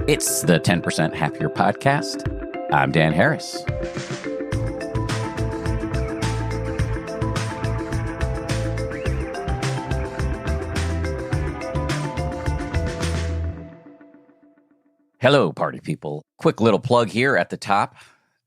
It's the 10% Happier Podcast. I'm Dan Harris. Hello, party people. Quick little plug here at the top.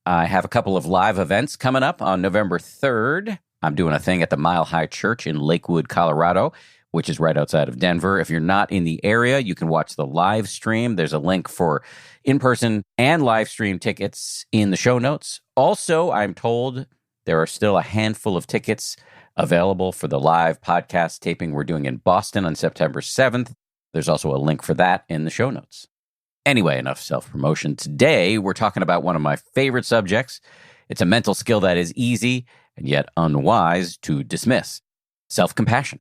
I have a couple of live events coming up on November 3rd. I'm doing a thing at the Mile High Church in Lakewood, Colorado, which is right outside of Denver. If you're not in the area, you can watch the live stream. There's a link for in-person and live stream tickets in the show notes. Also, I'm told there are still a handful of tickets available for the live podcast taping we're doing in Boston on September 7th. There's also a link for that in the show notes. Anyway, enough self-promotion. Today, we're talking about one of my favorite subjects. It's a mental skill that is easy and yet unwise to dismiss: self-compassion.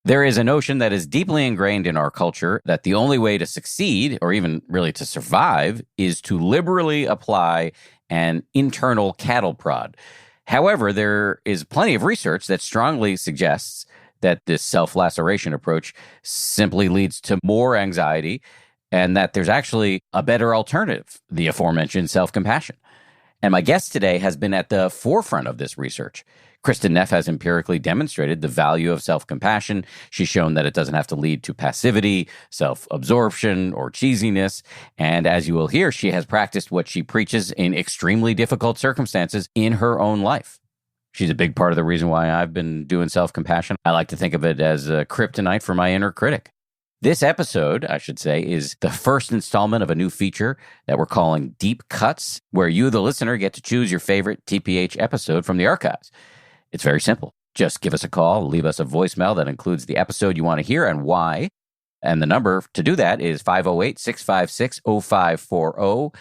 There is a notion that is deeply ingrained in our culture that the only way to succeed, or even really to survive, is to liberally apply an internal cattle prod. However, there is plenty of research that strongly suggests that this self-laceration approach simply leads to more anxiety, and that there's actually a better alternative, the aforementioned self-compassion. And my guest today has been at the forefront of this research. Kristin Neff has empirically demonstrated the value of self-compassion. She's shown that it doesn't have to lead to passivity, self-absorption, or cheesiness. And as you will hear, she has practiced what she preaches in extremely difficult circumstances in her own life. She's a big part of the reason why I've been doing self-compassion. I like to think of it as a kryptonite for my inner critic. This episode, I should say, is the first installment of a new feature that we're calling Deep Cuts, where you, the listener, get to choose your favorite TPH episode from the archives. It's very simple. Just give us a call, leave us a voicemail that includes the episode you want to hear and why. And the number to do that is 508-656-0540.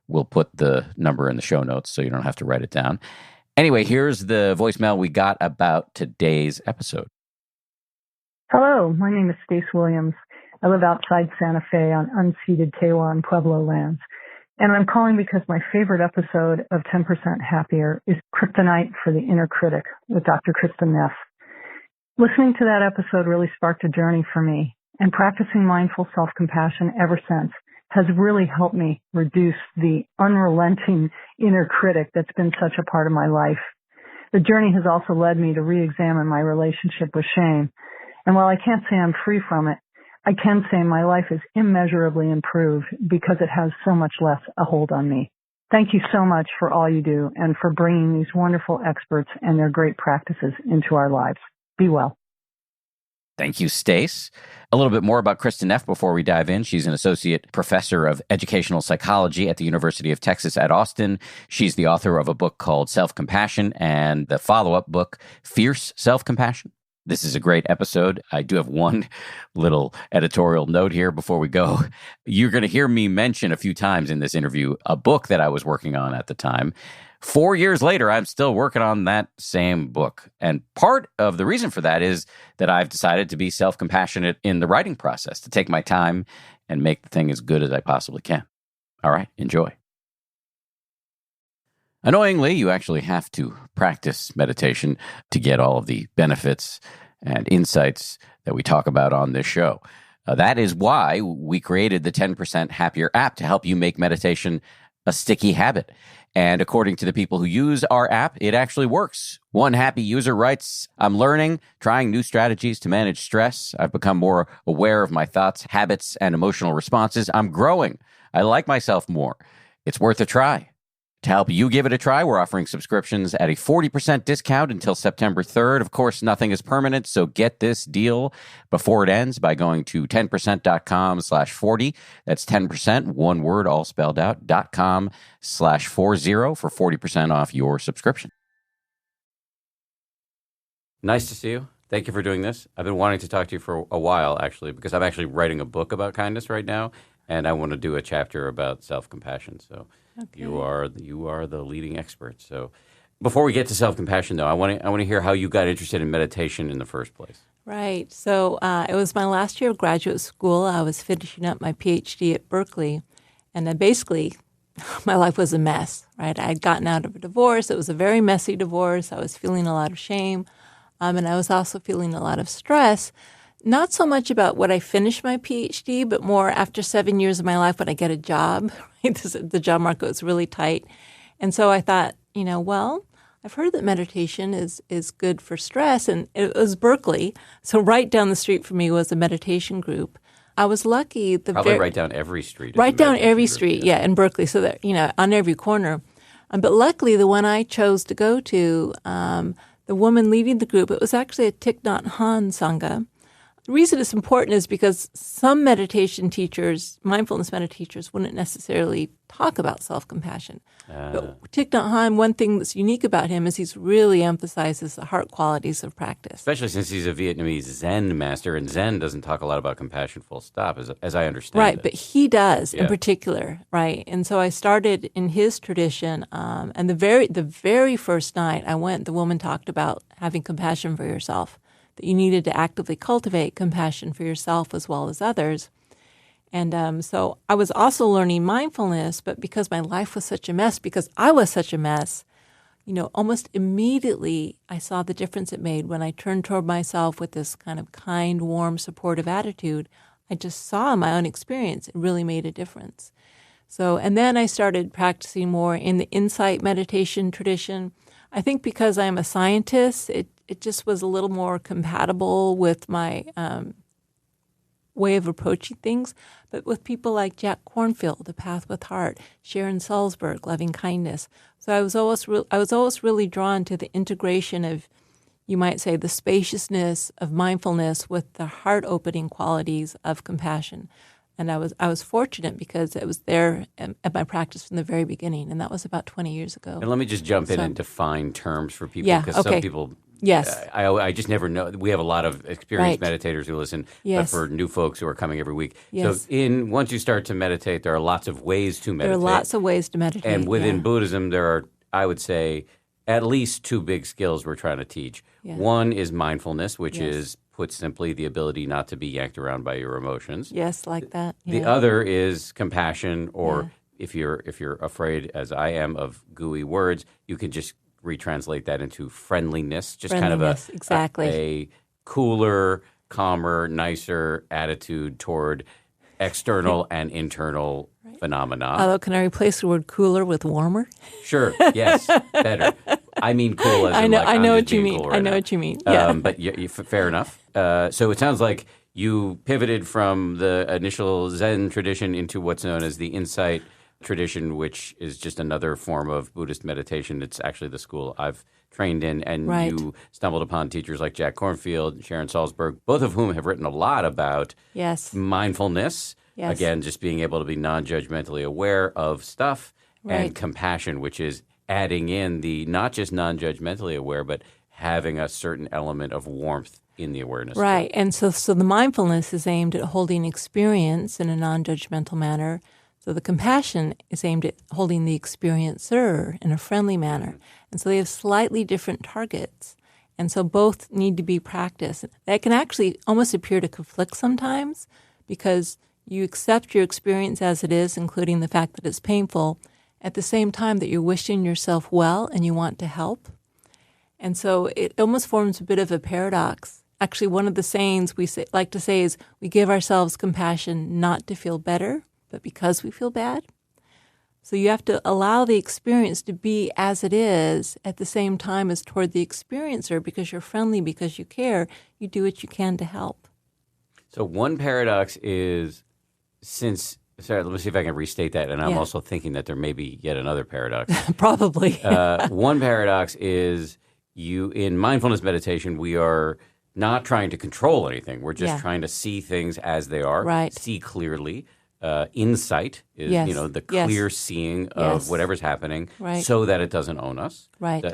We'll put the number in the show notes so you don't have to write it down. Anyway, here's the voicemail we got about today's episode. Hello, my name is Stace Williams. I live outside Santa Fe on unceded Tewa and Pueblo lands. And I'm calling because my favorite episode of 10% Happier is Kryptonite for the Inner Critic with Dr. Kristin Neff. Listening to that episode really sparked a journey for me, and practicing mindful self-compassion ever since has really helped me reduce the unrelenting inner critic that's been such a part of my life. The journey has also led me to re-examine my relationship with shame. And while I can't say I'm free from it, I can say my life is immeasurably improved because it has so much less a hold on me. Thank you so much for all you do and for bringing these wonderful experts and their great practices into our lives. Be well. Thank you, Stace. A little bit more about Kristin Neff before we dive in. She's an associate professor of educational psychology at the University of Texas at Austin. She's the author of a book called Self-Compassion and the follow-up book, Fierce Self-Compassion. This is a great episode. I do have one little editorial note here before we go. You're going to hear me mention a few times in this interview a book that I was working on at the time. 4 years later, I'm still working on that same book. And part of the reason for that is that I've decided to be self-compassionate in the writing process, to take my time and make the thing as good as I possibly can. All right, enjoy. Annoyingly, you actually have to practice meditation to get all of the benefits and insights that we talk about on this show. That is why we created the 10% Happier app to help you make meditation a sticky habit. And according to the people who use our app, it actually works. One happy user writes, "I'm learning, trying new strategies to manage stress. I've become more aware of my thoughts, habits, and emotional responses. I'm growing. I like myself more. It's worth a try." To help you give it a try, we're offering subscriptions at a 40% discount until September 3rd. Of course, nothing is permanent, so get this deal before it ends by going to 10%.com/40. That's 10%, one word, all spelled out, .com/40 for 40% off your subscription. Nice to see you. Thank you for doing this. I've been wanting to talk to you for a while, actually, because I'm actually writing a book about kindness right now, and I want to do a chapter about self-compassion, so... Okay. You are the leading expert. So, before we get to self-compassion, though, I want to hear how you got interested in meditation in the first place. Right. So it was my last year of graduate school. I was finishing up my PhD at Berkeley, and then basically, my life was a mess. Right. I had gotten out of a divorce. It was a very messy divorce. I was feeling a lot of shame, and I was also feeling a lot of stress. Not so much about what I finished my PhD, but more after 7 years of my life when I get a job. Right? The job market was really tight. And so I thought, well, I've heard that meditation is good for stress. And it was Berkeley. So right down the street from me was a meditation group. I was lucky. Probably right down every street. Right down every street, yeah, in Berkeley. So that, on every corner. But luckily, the one I chose to go to, the woman leading the group, it was actually a Thich Nhat Hanh Sangha. The reason it's important is because some meditation teachers, mindfulness meditators, wouldn't necessarily talk about self-compassion. But Thich Nhat Hanh, one thing that's unique about him is he's really emphasizes the heart qualities of practice. Especially since he's a Vietnamese Zen master, and Zen doesn't talk a lot about compassion, full stop, as I understand it. Right, but he does in particular, right? And so I started in his tradition, and the very first night I went, the woman talked about having compassion for yourself, that you needed to actively cultivate compassion for yourself as well as others. And so I was also learning mindfulness, but because my life was such a mess, because I was such a mess, almost immediately I saw the difference it made when I turned toward myself with this kind of kind, warm, supportive attitude. I just saw in my own experience it really made a difference. So, and then I started practicing more in the insight meditation tradition. I think because I'm a scientist, it just was a little more compatible with my way of approaching things. But with people like Jack Kornfield, The Path with Heart, Sharon Salzberg, Loving Kindness. So I was always really drawn to the integration of, you might say, the spaciousness of mindfulness with the heart-opening qualities of compassion. And I was fortunate because it was there at my practice from the very beginning, and that was about 20 years ago. And let me just jump in and define terms for people, because some people, I just never know. We have a lot of experienced meditators who listen, but for new folks who are coming every week. So once you start to meditate, there are lots of ways to meditate. There are lots of ways to meditate. And within Buddhism, there are, I would say, at least two big skills we're trying to teach. Yeah. One is mindfulness, which is, put simply, the ability not to be yanked around by your emotions. Yes, like that. Yeah. The other is compassion, or if you're afraid, as I am, of gooey words, you can just retranslate that into friendliness. Just kind of a cooler, calmer, nicer attitude toward external and internal phenomena. Although, can I replace the word cooler with warmer? Sure. Yes. Better. I mean cool as I know what you mean. Cool I know what you mean. Yeah. But fair enough. So it sounds like you pivoted from the initial Zen tradition into what's known as the Insight tradition, which is just another form of Buddhist meditation. It's actually the school I've trained in, and you stumbled upon teachers like Jack Kornfield, Sharon Salzberg, both of whom have written a lot about mindfulness. Yes. Again, just being able to be non-judgmentally aware of stuff, and compassion, which is adding in the not just non-judgmentally aware, but having a certain element of warmth in the awareness. Right. And so the mindfulness is aimed at holding experience in a non-judgmental manner. So the compassion is aimed at holding the experiencer in a friendly manner. And so they have slightly different targets. And so both need to be practiced. That can actually almost appear to conflict sometimes, because you accept your experience as it is, including the fact that it's painful, at the same time that you're wishing yourself well and you want to help. And so it almost forms a bit of a paradox. Actually, one of the sayings we like to say is, we give ourselves compassion not to feel better, but because we feel bad. So you have to allow the experience to be as it is at the same time as toward the experiencer, because you're friendly, because you care, you do what you can to help. So one paradox is, let me see if I can restate that. And I'm also thinking that there may be yet another paradox. Probably. One paradox is, in mindfulness meditation, we are not trying to control anything. We're just trying to see things as they are, see clearly. Insight is, the clear seeing of whatever's happening, so that it doesn't own us. Right.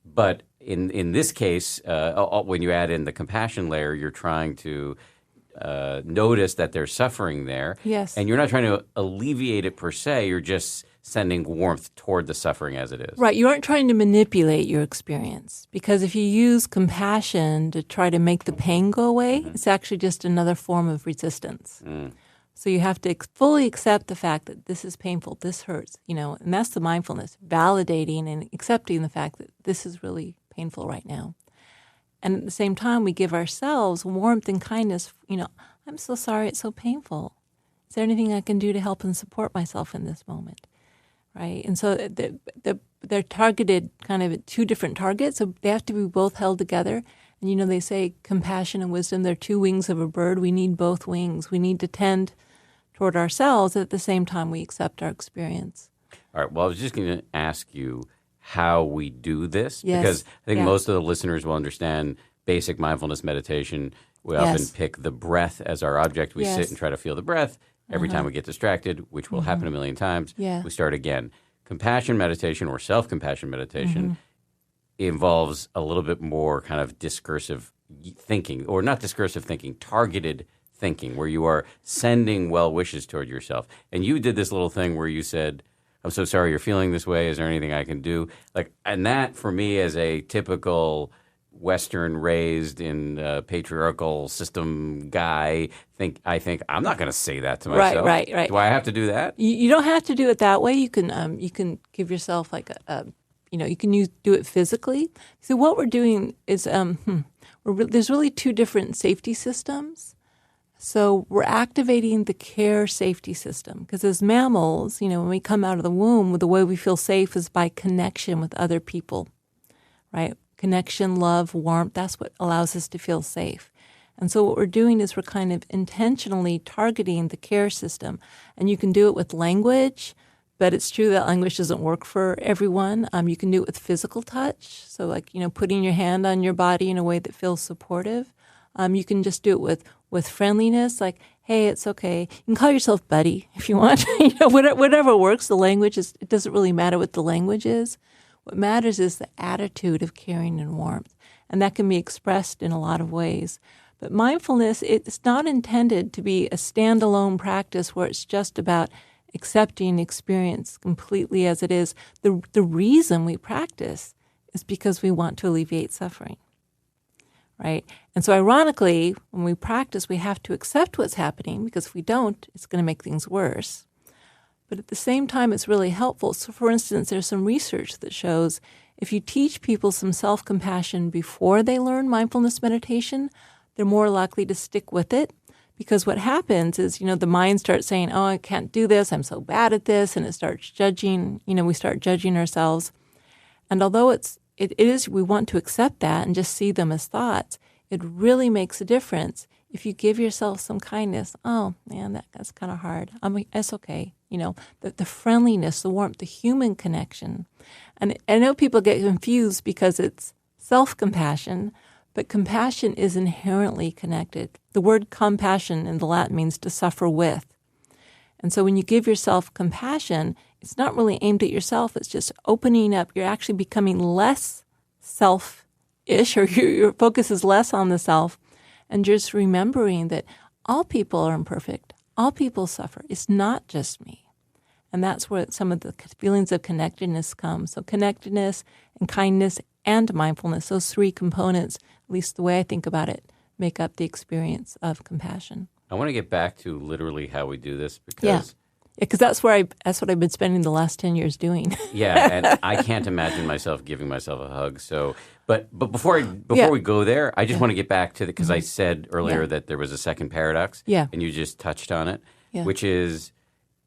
But in this case, when you add in the compassion layer, you're trying to notice that there's suffering there. Yes. And you're not trying to alleviate it per se. You're just sending warmth toward the suffering as it is. Right. You aren't trying to manipulate your experience, because if you use compassion to try to make the pain go away, it's actually just another form of resistance. So you have to fully accept the fact that this is painful, this hurts, and that's the mindfulness, validating and accepting the fact that this is really painful right now. And at the same time, we give ourselves warmth and kindness. I'm so sorry, it's so painful. Is there anything I can do to help and support myself in this moment? Right? And so they're targeted kind of at two different targets, so they have to be both held together. And they say compassion and wisdom, they're two wings of a bird. We need both wings. We need to tend toward ourselves at the same time we accept our experience. All right. Well, I was just going to ask you how we do this, Yes. because I think most of the listeners will understand basic mindfulness meditation. We often pick the breath as our object. We sit and try to feel the breath. Every time we get distracted, which will happen a million times, we start again. Compassion meditation or self-compassion meditation involves a little bit more kind of discursive thinking, or not discursive thinking, targeted thinking, where you are sending well wishes toward yourself. And you did this little thing where you said, I'm so sorry you're feeling this way. Is there anything I can do? And that for me, as a typical Western raised in a patriarchal system guy, I think I'm not going to say that to myself. Right. Do I have to do that? You don't have to do it that way. You can give yourself you can do it physically. So what we're doing is there's really two different safety systems. So we're activating the care safety system, because as mammals, when we come out of the womb, the way we feel safe is by connection with other people, right? Connection, love, warmth, that's what allows us to feel safe. And so what we're doing is we're kind of intentionally targeting the care system. And you can do it with language, but it's true that language doesn't work for everyone. You can do it with physical touch. So putting your hand on your body in a way that feels supportive. You can just do it with friendliness, like, hey, it's okay. You can call yourself buddy if you want. Whatever works. The language it doesn't really matter what the language is. What matters is the attitude of caring and warmth. And that can be expressed in a lot of ways. But mindfulness, it's not intended to be a standalone practice where it's just about accepting experience completely as it is. The reason we practice is because we want to alleviate suffering. Right? And so ironically, when we practice, we have to accept what's happening, because if we don't, it's going to make things worse. But at the same time, it's really helpful. So for instance, there's some research that shows if you teach people some self-compassion before they learn mindfulness meditation, they're more likely to stick with it. Because what happens is, the mind starts saying, oh, I can't do this, I'm so bad at this, and it starts judging, we start judging ourselves. And although it is, we want to accept that and just see them as thoughts, it really makes a difference if you give yourself some kindness. Oh, man, that's kind of hard. It's okay. The friendliness, the warmth, the human connection. And I know people get confused because it's self-compassion, but compassion is inherently connected. The word compassion in the Latin means to suffer with. And so when you give yourself compassion, it's not really aimed at yourself. It's just opening up. You're actually becoming less self-ish, or your focus is less on the self, and just remembering that all people are imperfect. All people suffer. It's not just me. And that's where some of the feelings of connectedness come. So connectedness and kindness and mindfulness, those three components, at least the way I think about it, make up the experience of compassion. I want to get back to literally how we do this, because because that's what I've been spending the last 10 years doing. and I can't imagine myself giving myself a hug. So, but before we go there, I just want to get back to because I said earlier that there was a second paradox, and you just touched on it, which is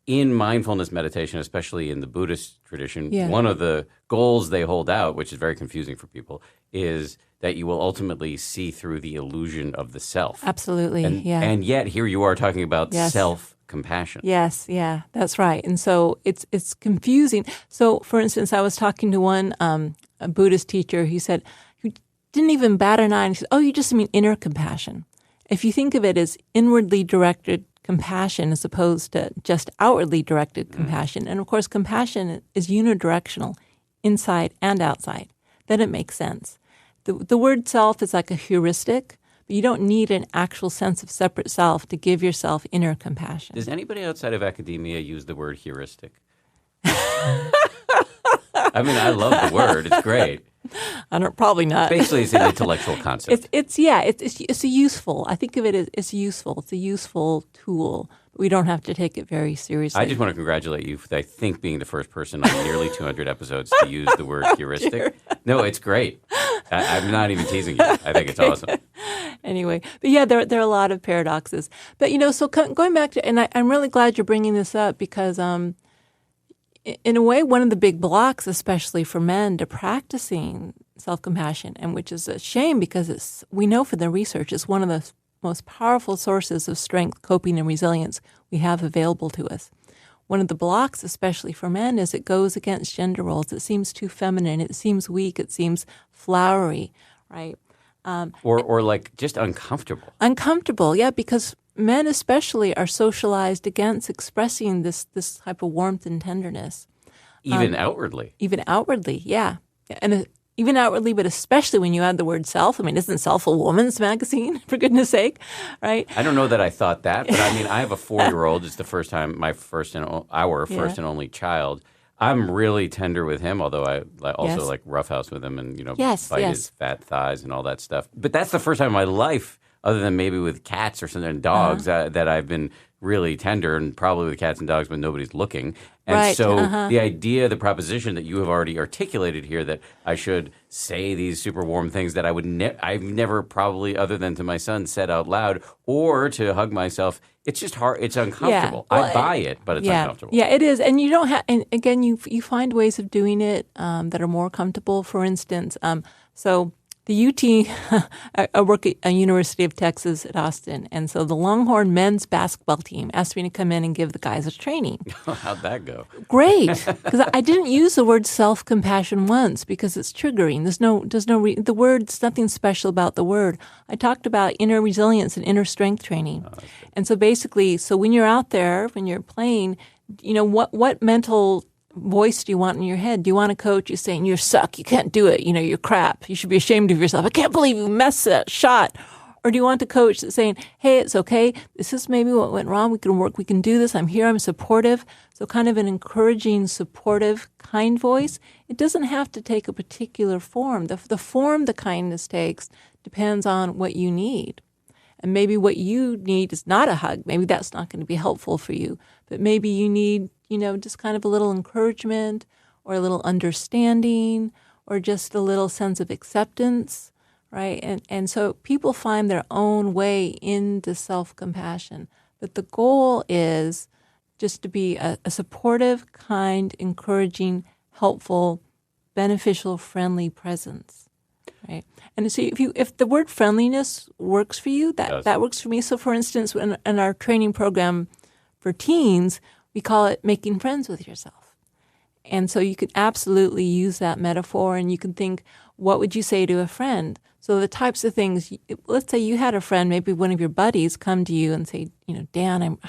in mindfulness meditation, especially in the Buddhist tradition, one of the goals they hold out, which is very confusing for people, is that you will ultimately see through the illusion of the self. Absolutely, And yet here you are talking about self-compassion. Yes, that's right. And so it's confusing. So, for instance, I was talking to one a Buddhist teacher who said, who didn't even bat an eye, and he said, oh, you just mean inner compassion. If you think of it as inwardly directed compassion as opposed to just outwardly directed compassion. And of course, compassion is unidirectional, inside and outside. Then it makes sense. The word self is like a heuristic, but you don't need an actual sense of separate self to give yourself inner compassion. Does anybody outside of academia use the word heuristic? I mean, I love the word. It's great. I don't, probably not. Basically, it's an intellectual concept. It's a useful. I think of it as it's useful. It's a useful tool. We don't have to take it very seriously. I just want to congratulate you for, I think, being the first person on nearly 200 episodes to use the word heuristic. No, it's great. I'm not even teasing you. I think it's awesome. Anyway, but yeah, there are a lot of paradoxes. But, so going back to, and I'm really glad you're bringing this up because in a way, one of the big blocks, especially for men, to practicing self-compassion, and which is a shame because we know from the research it's one of the most powerful sources of strength, coping, and resilience we have available to us. One of the blocks, especially for men, is it goes against gender roles. It seems too feminine. It seems weak. It seems flowery, right? Or like just uncomfortable. Uncomfortable, yeah, because men especially are socialized against expressing this type of warmth and tenderness. Even outwardly. Even outwardly, yeah. And even outwardly, but especially when you add the word self. I mean, isn't Self a woman's magazine, for goodness sake, right? I don't know that I thought that, but I mean, I have a 4-year-old. It's the first time, our first and only child. I'm really tender with him, although I also like roughhouse with him and, bite his fat thighs and all that stuff. But that's the first time in my life, other than maybe with cats or something, and dogs, that I've been really tender, and probably with cats and dogs, but nobody's looking. And the idea, the proposition that you have already articulated here, that I should say these super warm things that I've never probably, other than to my son, said out loud, or to hug myself. It's just hard. It's uncomfortable. Yeah. Well, I buy it, but it's uncomfortable. Yeah, it is. And you don't have. And again, you find ways of doing it that are more comfortable. For instance, so the UT, I work at University of Texas at Austin, and so the Longhorn men's basketball team asked me to come in and give the guys a training. How'd that go? Great, because I didn't use the word self-compassion once because it's triggering. The word's nothing special about the word. I talked about inner resilience and inner strength training, and so basically, when you're out there, when you're playing, what mental voice do you want in your head? Do you want a coach who's saying, you suck, you can't do it, you're crap, you should be ashamed of yourself, I can't believe you messed that shot? Or do you want a coach that's saying, hey, it's okay, this is maybe what went wrong, we can work, we can do this, I'm here, I'm supportive? So kind of an encouraging, supportive, kind voice. It doesn't have to take a particular form. The form the kindness takes depends on what you need. And maybe what you need is not a hug. Maybe that's not going to be helpful for you. But maybe you need, just kind of a little encouragement or a little understanding or just a little sense of acceptance, right? And so people find their own way into self-compassion. But the goal is just to be a supportive, kind, encouraging, helpful, beneficial, friendly presence, right? And so if the word friendliness works for you, that works for me. So for instance, in our training program for teens, we call it making friends with yourself. And so you can absolutely use that metaphor, and you can think, what would you say to a friend? So the types of things, let's say you had a friend, maybe one of your buddies come to you and say, Dan, I'm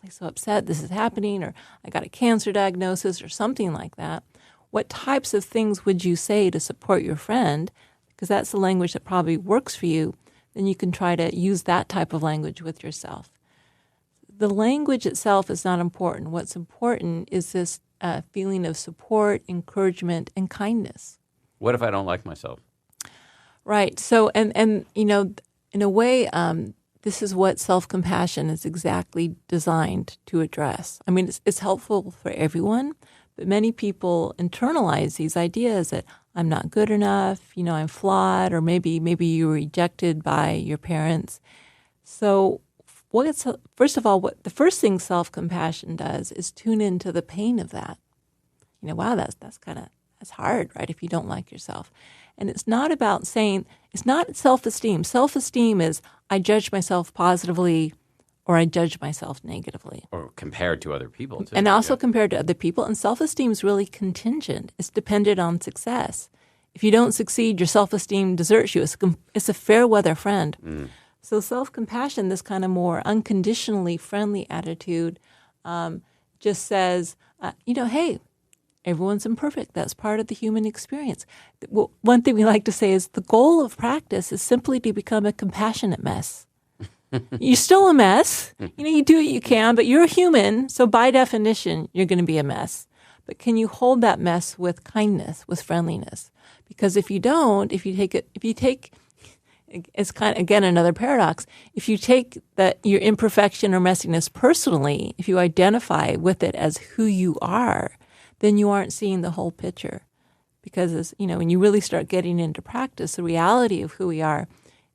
really so upset this is happening, or I got a cancer diagnosis or something like that. What types of things would you say to support your friend? Because that's the language that probably works for you. Then you can try to use that type of language with yourself. The language itself is not important. What's important is this feeling of support, encouragement, and kindness. What if I don't like myself? Right. So, and in a way, this is what self-compassion is exactly designed to address. I mean, it's helpful for everyone, but many people internalize these ideas that I'm not good enough, I'm flawed, or maybe you were rejected by your parents. So first of all, what the first thing self-compassion does is tune into the pain of that. Wow, that's hard, right? If you don't like yourself. And it's not about saying, it's not self-esteem. Self-esteem is I judge myself positively or I judge myself negatively. Or compared to other people, too. And also compared to other people. And self-esteem is really contingent. It's dependent on success. If you don't succeed, your self-esteem deserts you. It's a fair weather friend. Mm. So self-compassion, this kind of more unconditionally friendly attitude, just says, hey, everyone's imperfect. That's part of the human experience. Well, one thing we like to say is the goal of practice is simply to become a compassionate mess. You're still a mess. You do what you can, but you're a human. So by definition, you're going to be a mess. but can you hold that mess with kindness, with friendliness? Because if you don't, if you take, it's kind of, again, another paradox. If you take your imperfection or messiness personally, if you identify with it as who you are, then you aren't seeing the whole picture. Because when you really start getting into practice, the reality of who we are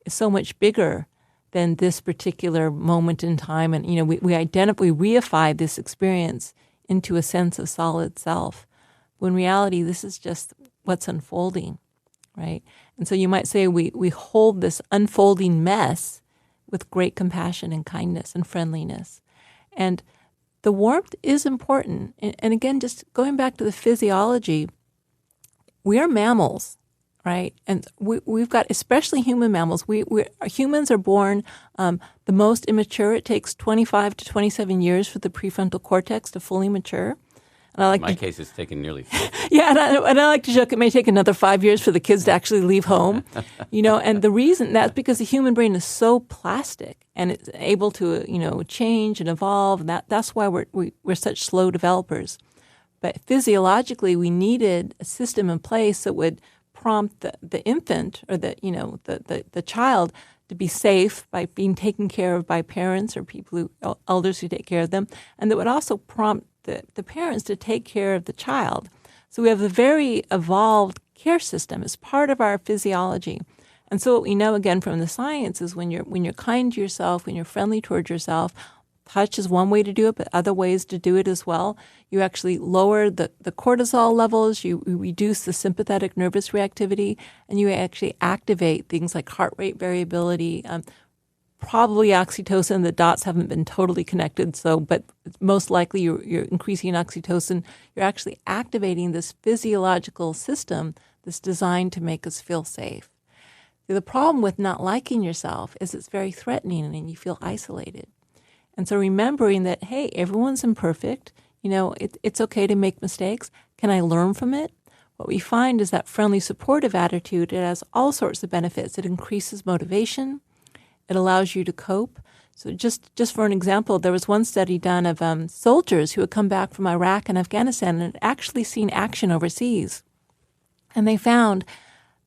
is so much bigger than this particular moment in time. And, we reify this experience into a sense of solid self. When in reality, this is just what's unfolding, right? And so you might say we hold this unfolding mess with great compassion and kindness and friendliness. And the warmth is important. And again, just going back to the physiology, we are mammals, right? And we've got, especially human mammals, humans are born the most immature. It takes 25 to 27 years for the prefrontal cortex to fully mature. And in my case, it's taken nearly 50. Yeah, and I like to joke it may take another 5 years for the kids to actually leave home. And the reason, that's because the human brain is so plastic and it's able to, change and evolve. And that's why we're such slow developers. But physiologically, we needed a system in place that would prompt the infant or the child to be safe by being taken care of by parents or elders who take care of them, and that would also prompt the parents to take care of the child. So we have a very evolved care system as part of our physiology. And so what we know, again, from the science is when you're kind to yourself, when you're friendly towards yourself, touch is one way to do it, but other ways to do it as well. You actually lower the cortisol levels, you reduce the sympathetic nervous reactivity, and you actually activate things like heart rate variability, probably oxytocin. The dots haven't been totally connected, but most likely you're increasing oxytocin. You're actually activating this physiological system that's designed to make us feel safe. The problem with not liking yourself is it's very threatening and you feel isolated. And so remembering that, hey, everyone's imperfect, it's okay to make mistakes. Can I learn from it? What we find is that friendly, supportive attitude, it has all sorts of benefits. It increases motivation. It allows you to cope. So just for an example, there was one study done of soldiers who had come back from Iraq and Afghanistan and had actually seen action overseas. And they found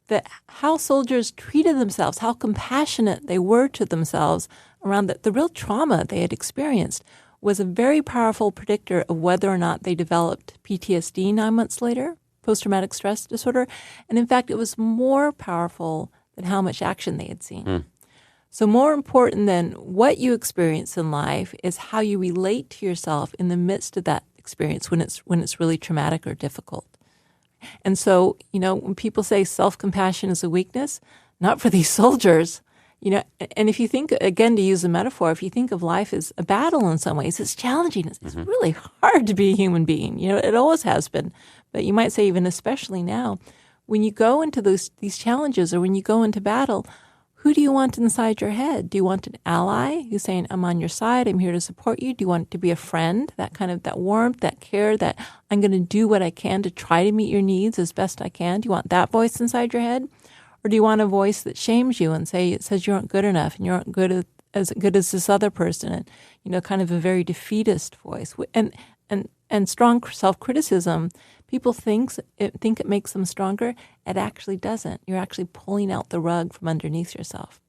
that how soldiers treated themselves, how compassionate they were to themselves around the real trauma they had experienced was a very powerful predictor of whether or not they developed PTSD 9 months later, post-traumatic stress disorder. And in fact, it was more powerful than how much action they had seen. So more important than what you experience in life is how you relate to yourself in the midst of that experience when it's really traumatic or difficult. And so, when people say self-compassion is a weakness, not for these soldiers, and if you think, again, to use a metaphor, if you think of life as a battle in some ways, it's challenging. It's really hard to be a human being. It always has been. But you might say even especially now, when you go into these challenges or when you go into battle, who do you want inside your head? Do you want an ally who's saying, I'm on your side, I'm here to support you? Do you want to be a friend, that kind of that warmth, that care, that I'm going to do what I can to try to meet your needs as best I can? Do you want that voice inside your head? Or do you want a voice that shames you and says you aren't good enough and you aren't as good as this other person, and kind of a very defeatist voice and strong self-criticism? People think it makes them stronger. It actually doesn't. You're actually pulling out the rug from underneath yourself.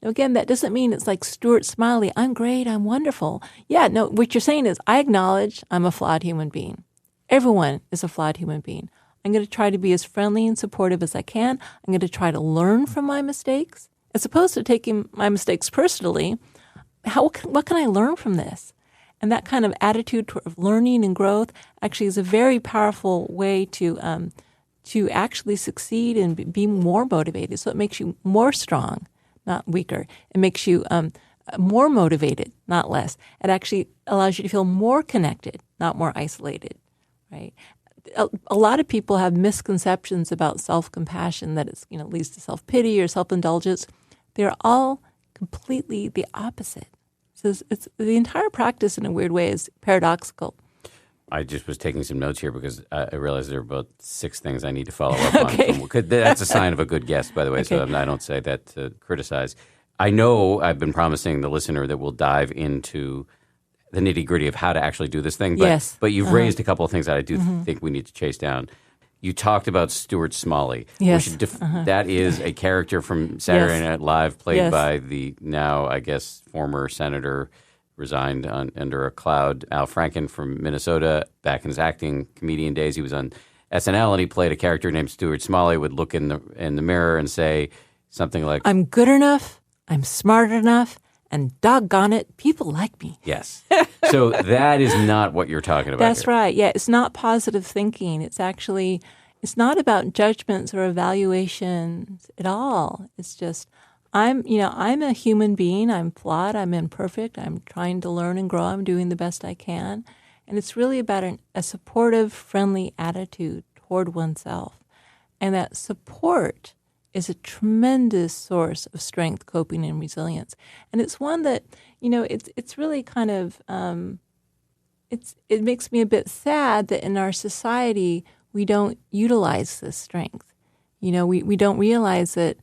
Now, again, that doesn't mean it's like Stuart Smiley. I'm great. I'm wonderful. Yeah, no, what you're saying is I acknowledge I'm a flawed human being. Everyone is a flawed human being. I'm going to try to be as friendly and supportive as I can. I'm going to try to learn from my mistakes. As opposed to taking my mistakes personally, what can I learn from this? And that kind of attitude toward learning and growth actually is a very powerful way to actually succeed and be more motivated. So it makes you more strong, not weaker. It makes you more motivated, not less. It actually allows you to feel more connected, not more isolated, right? A lot of people have misconceptions about self-compassion, that it's leads to self-pity or self-indulgence. They're all completely the opposite. So it's the entire practice, in a weird way, is paradoxical. I just was taking some notes here because I realized there are about 6 things I need to follow up on. That's a sign of a good guest, by the way, so I don't say that to criticize. I know I've been promising the listener that we'll dive into the nitty-gritty of how to actually do this thing. But, Yes. But you've raised a couple of things that I do think we need to chase down. You talked about Stuart Smalley. Yes. That is a character from Saturday Night Live played by the now, I guess, former senator, resigned under a cloud, Al Franken from Minnesota. Back in his acting comedian days, he was on SNL, and he played a character named Stuart Smalley, would look in the mirror and say something like, I'm good enough, I'm smart enough, and doggone it, people like me. Yes. So that is not what you're talking about. That's here. right. Yeah, it's not positive thinking. It's not about judgments or evaluations at all. It's just, I'm a human being. I'm flawed. I'm imperfect. I'm trying to learn and grow. I'm doing the best I can. And it's really about a supportive, friendly attitude toward oneself. And that support is a tremendous source of strength, coping, and resilience. And it's one that, it's really kind of, it makes me a bit sad that in our society we don't utilize this strength. We don't realize that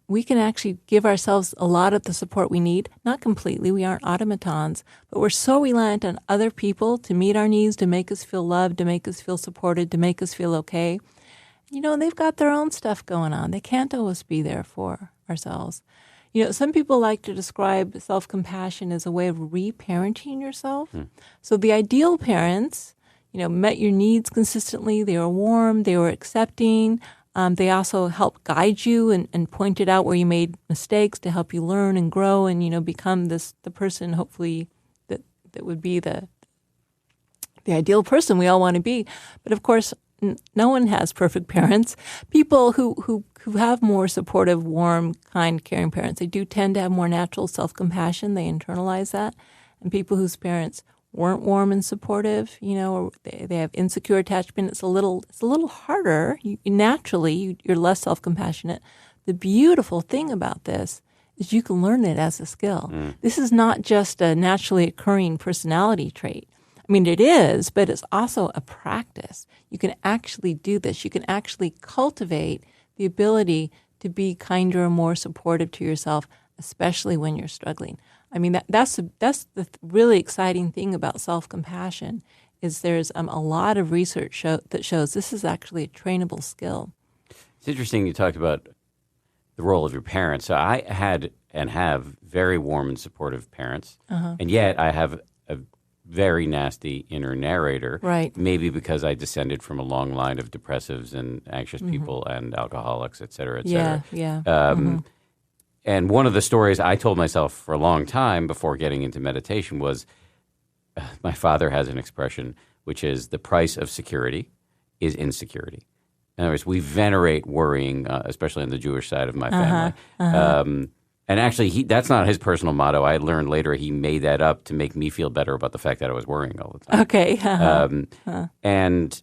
we can actually give ourselves a lot of the support we need. Not completely, we aren't automatons, but we're so reliant on other people to meet our needs, to make us feel loved, to make us feel supported, to make us feel okay. They've got their own stuff going on. They can't always be there for ourselves. Some people like to describe self-compassion as a way of reparenting yourself. So the ideal parents, met your needs consistently. They were warm. They were accepting. They also helped guide you and pointed out where you made mistakes to help you learn and grow and, become the person, hopefully, that would be the ideal person we all want to be. But of course, no one has perfect parents. People who have more supportive, warm, kind, caring parents, they do tend to have more natural self-compassion. They internalize that. And people whose parents weren't warm and supportive, or they have insecure attachment, it's a little harder. You're less self-compassionate. The beautiful thing about this is you can learn it as a skill. This is not just a naturally occurring personality trait. I mean, it is, but it's also a practice. You can actually do this. You can actually cultivate the ability to be kinder and more supportive to yourself, especially when you're struggling. I mean, that's the really exciting thing about self-compassion is there's a lot of research that shows this is actually a trainable skill. It's interesting you talked about the role of your parents. So I had and have very warm and supportive parents, and yet I have a very nasty inner narrator. Right. Maybe because I descended from a long line of depressives and anxious people and alcoholics, et cetera, et cetera. Yeah. And one of the stories I told myself for a long time before getting into meditation was my father has an expression, which is the price of security is insecurity. In other words, we venerate worrying, especially on the Jewish side of my family. And actually, that's not his personal motto. I learned later he made that up to make me feel better about the fact that I was worrying all the time. Okay. And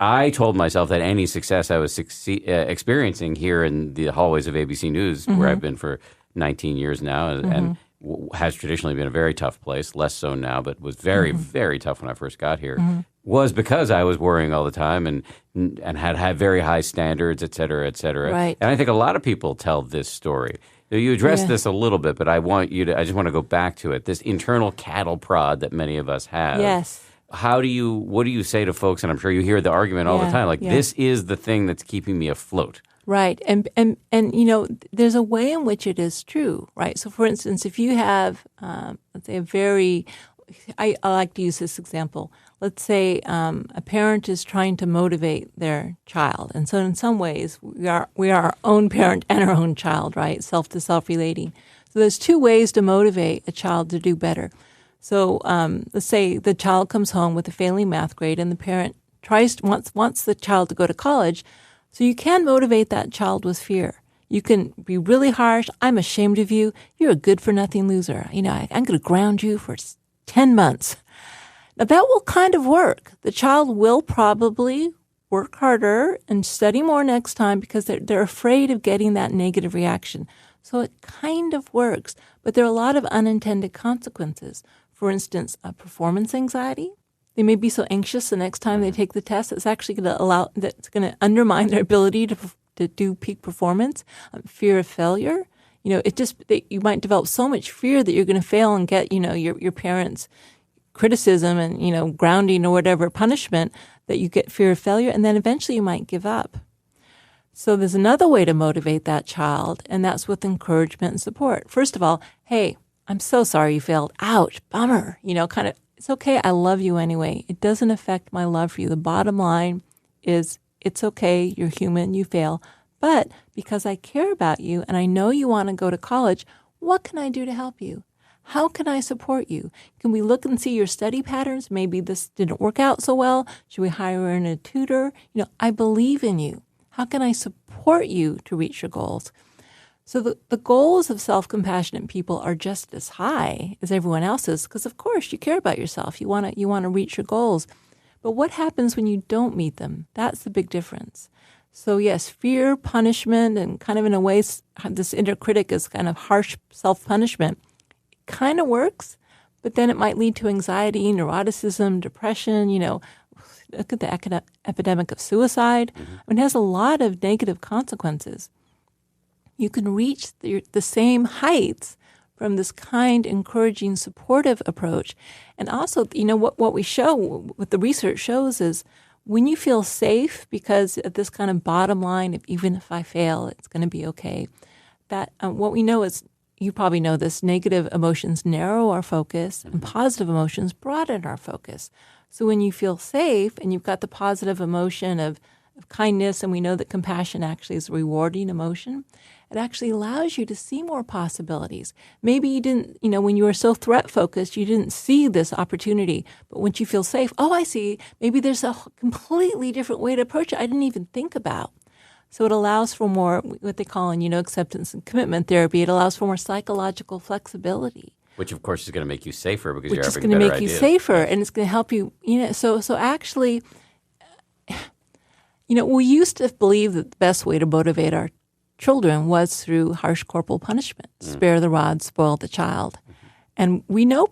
I told myself that any success I was experiencing here in the hallways of ABC News, where I've been for 19 years now, and has traditionally been a very tough place, less so now, but was very, very tough when I first got here, was because I was worrying all the time and had very high standards, et cetera, et cetera. Right. And I think a lot of people tell this story. You addressed this a little bit, but I just want to go back to it. This internal cattle prod that many of us have. Yes. What do you say to folks? And I'm sure you hear the argument all the time. Like, this is the thing that's keeping me afloat. Right. And there's a way in which it is true, right? So for instance, if you have, let's say I like to use this example. Let's say a parent is trying to motivate their child. And so in some ways, we are our own parent and our own child, right? Self to self relating. So there's two ways to motivate a child to do better. So let's say the child comes home with a failing math grade and the parent wants the child to go to college. So you can motivate that child with fear. You can be really harsh. I'm ashamed of you. You're a good-for-nothing loser. I'm going to ground you for 10 months. Now, that will kind of work. The child will probably work harder and study more next time because they're afraid of getting that negative reaction. So it kind of works. But there are a lot of unintended consequences. For instance, performance anxiety. They may be so anxious the next time they take the test, it's actually going to undermine their ability to do peak performance. Fear of failure. You might develop so much fear that you're going to fail and get, your parents' criticism and, grounding or whatever punishment, that you get fear of failure, and then eventually you might give up. So there's another way to motivate that child, and that's with encouragement and support. First of all, hey, I'm so sorry you failed. Ouch, bummer. It's okay. I love you anyway. It doesn't affect my love for you. The bottom line is it's okay. You're human. You fail. But because I care about you and I know you want to go to college, what can I do to help you? How can I support you? Can we look and see your study patterns? Maybe this didn't work out so well. Should we hire in a tutor? I believe in you. How can I support you to reach your goals? So the goals of self-compassionate people are just as high as everyone else's because, of course, you care about yourself. You want to reach your goals. But what happens when you don't meet them? That's the big difference. So, yes, fear, punishment, and kind of in a way, this inner critic is kind of harsh self-punishment. It kind of works, but then it might lead to anxiety, neuroticism, depression, Look at the epidemic of suicide. It has a lot of negative consequences. You can reach the same heights from this kind, encouraging, supportive approach. And also, what we show, what the research shows is when you feel safe because of this kind of bottom line of even if I fail, it's going to be okay, that what we know is, you probably know this, negative emotions narrow our focus and positive emotions broaden our focus. So when you feel safe and you've got the positive emotion of kindness, and we know that compassion actually is a rewarding emotion, it actually allows you to see more possibilities. Maybe you didn't, when you were so threat focused, you didn't see this opportunity. But once you feel safe, I see, maybe there's a completely different way to approach it I didn't even think about. So it allows for more, what they call in, acceptance and commitment therapy, it allows for more psychological flexibility. Which, of course, is going to make you safer because you're having better ideas. Which is going to make you safer, yes. And it's going to help you, So actually, we used to believe that the best way to motivate our children was through harsh corporal punishment. Spare the rod, spoil the child. And we know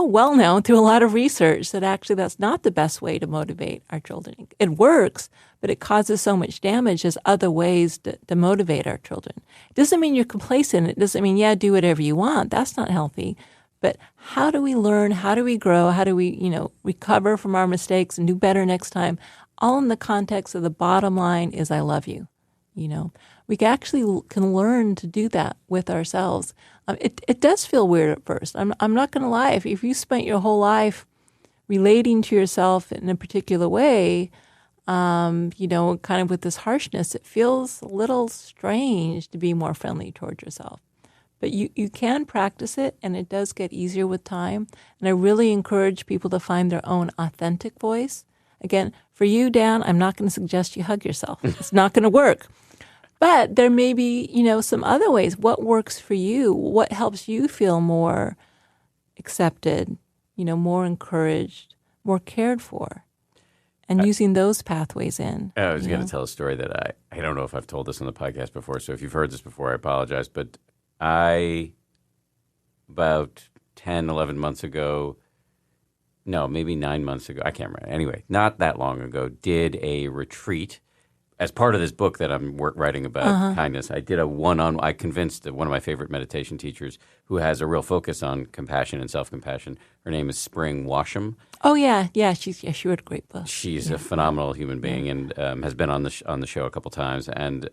well now through a lot of research that actually that's not the best way to motivate our children. It works, but it causes so much damage. There's other ways to motivate our children. It doesn't mean you're complacent. It doesn't mean, do whatever you want. That's not healthy. But how do we learn? How do we grow? How do we, recover from our mistakes and do better next time? All in the context of the bottom line is I love you. We actually can learn to do that with ourselves. It does feel weird at first. I'm not going to lie. If you spent your whole life relating to yourself in a particular way, kind of with this harshness, it feels a little strange to be more friendly towards yourself. But you can practice it, and it does get easier with time. And I really encourage people to find their own authentic voice. Again, for you, Dan, I'm not going to suggest you hug yourself. It's not going to work. But there may be, some other ways. What works for you? What helps you feel more accepted, more encouraged, more cared for? And using those pathways in. I was going to tell a story that I don't know if I've told this on the podcast before, so if you've heard this before, I apologize. But about 10, 11 months ago, no, maybe 9 months ago, I can't remember. Anyway, not that long ago, did a retreat. As part of this book that I'm writing about kindness, I did I convinced one of my favorite meditation teachers who has a real focus on compassion and self-compassion. Her name is Spring Washam. Oh, yeah. She wrote a great book. She's a phenomenal human being and has been on the show a couple times. And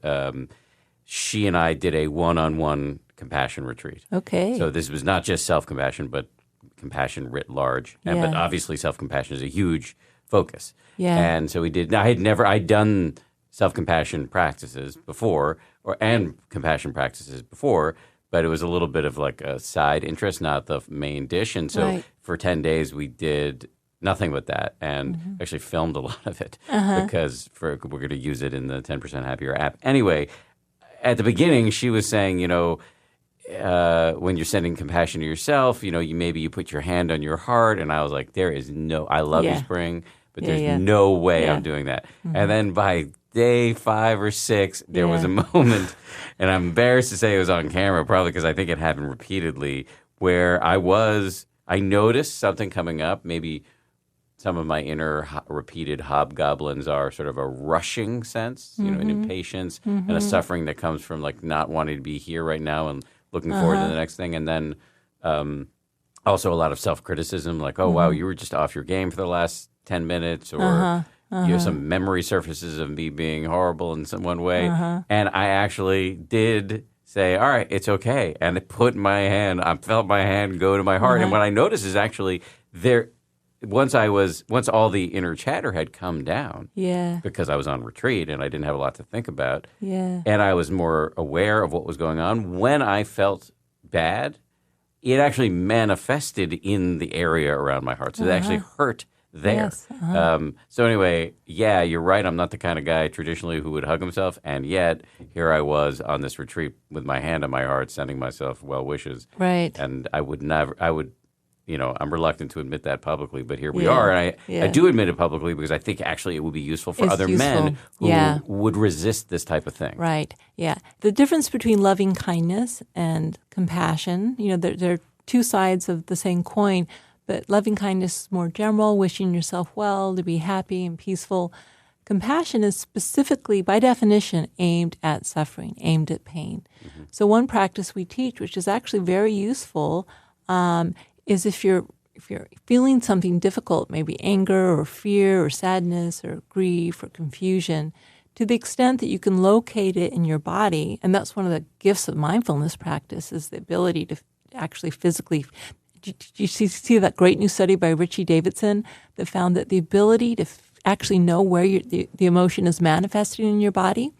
she and I did a one-on-one compassion retreat. Okay. So this was not just self-compassion, but compassion writ large. Yeah. But obviously self-compassion is a huge focus. Yeah. And so we did. I'd done self-compassion practices before, and compassion practices before, but it was a little bit of like a side interest, not the main dish. And so for 10 days we did nothing but that, and actually filmed a lot of it because we're going to use it in the 10% Happier app. Anyway, at the beginning she was saying, when you're sending compassion to yourself, you put your hand on your heart, and I was like, I love you, Spring, but there's no way I'm doing that. And then by day 5 or 6, there was a moment, and I'm embarrassed to say it was on camera, probably because I think it happened repeatedly, where I noticed something coming up, maybe some of my inner repeated hobgoblins are sort of a rushing sense, an impatience and a suffering that comes from like not wanting to be here right now and looking forward to the next thing. And then also a lot of self-criticism, like, oh, wow, you were just off your game for the last 10 minutes or you have some memory surfaces of me being horrible in some one way. And I actually did say, all right, it's okay. And I felt my hand go to my heart. And what I noticed is actually once all the inner chatter had come down, because I was on retreat and I didn't have a lot to think about, and I was more aware of what was going on, when I felt bad, it actually manifested in the area around my heart. So it actually hurt there. Yes. So anyway, yeah, you're right. I'm not the kind of guy traditionally who would hug himself. And yet here I was on this retreat with my hand on my heart, sending myself well wishes. Right. And I'm reluctant to admit that publicly, but here we are. And I do admit it publicly because I think actually it would be useful for other men who would resist this type of thing. Right. Yeah. The difference between loving kindness and compassion, they're two sides of the same coin. But loving kindness is more general, wishing yourself well, to be happy and peaceful. Compassion is specifically, by definition, aimed at suffering, aimed at pain. So one practice we teach, which is actually very useful, is if you're feeling something difficult, maybe anger or fear or sadness or grief or confusion, to the extent that you can locate it in your body, and that's one of the gifts of mindfulness practice, is the ability to actually physically. Did you see that great new study by Richie Davidson that found that the ability to actually know where the emotion is manifesting in your body?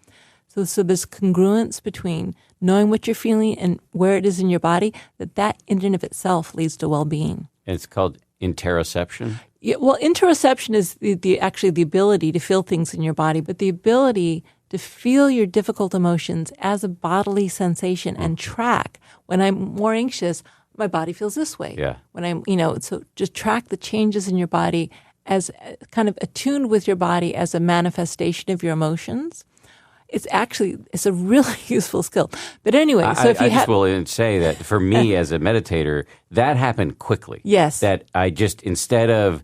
So there's congruence between knowing what you're feeling and where it is in your body, that in and of itself leads to well-being. And it's called interoception? Yeah, well, interoception is actually the ability to feel things in your body, but the ability to feel your difficult emotions as a bodily sensation and track. When I'm more anxious, my body feels this way. Yeah. When I'm, so just track the changes in your body as kind of attuned with your body as a manifestation of your emotions. It's a really useful skill. But anyway, I just will say that for me as a meditator, that happened quickly. Yes. That I just, instead of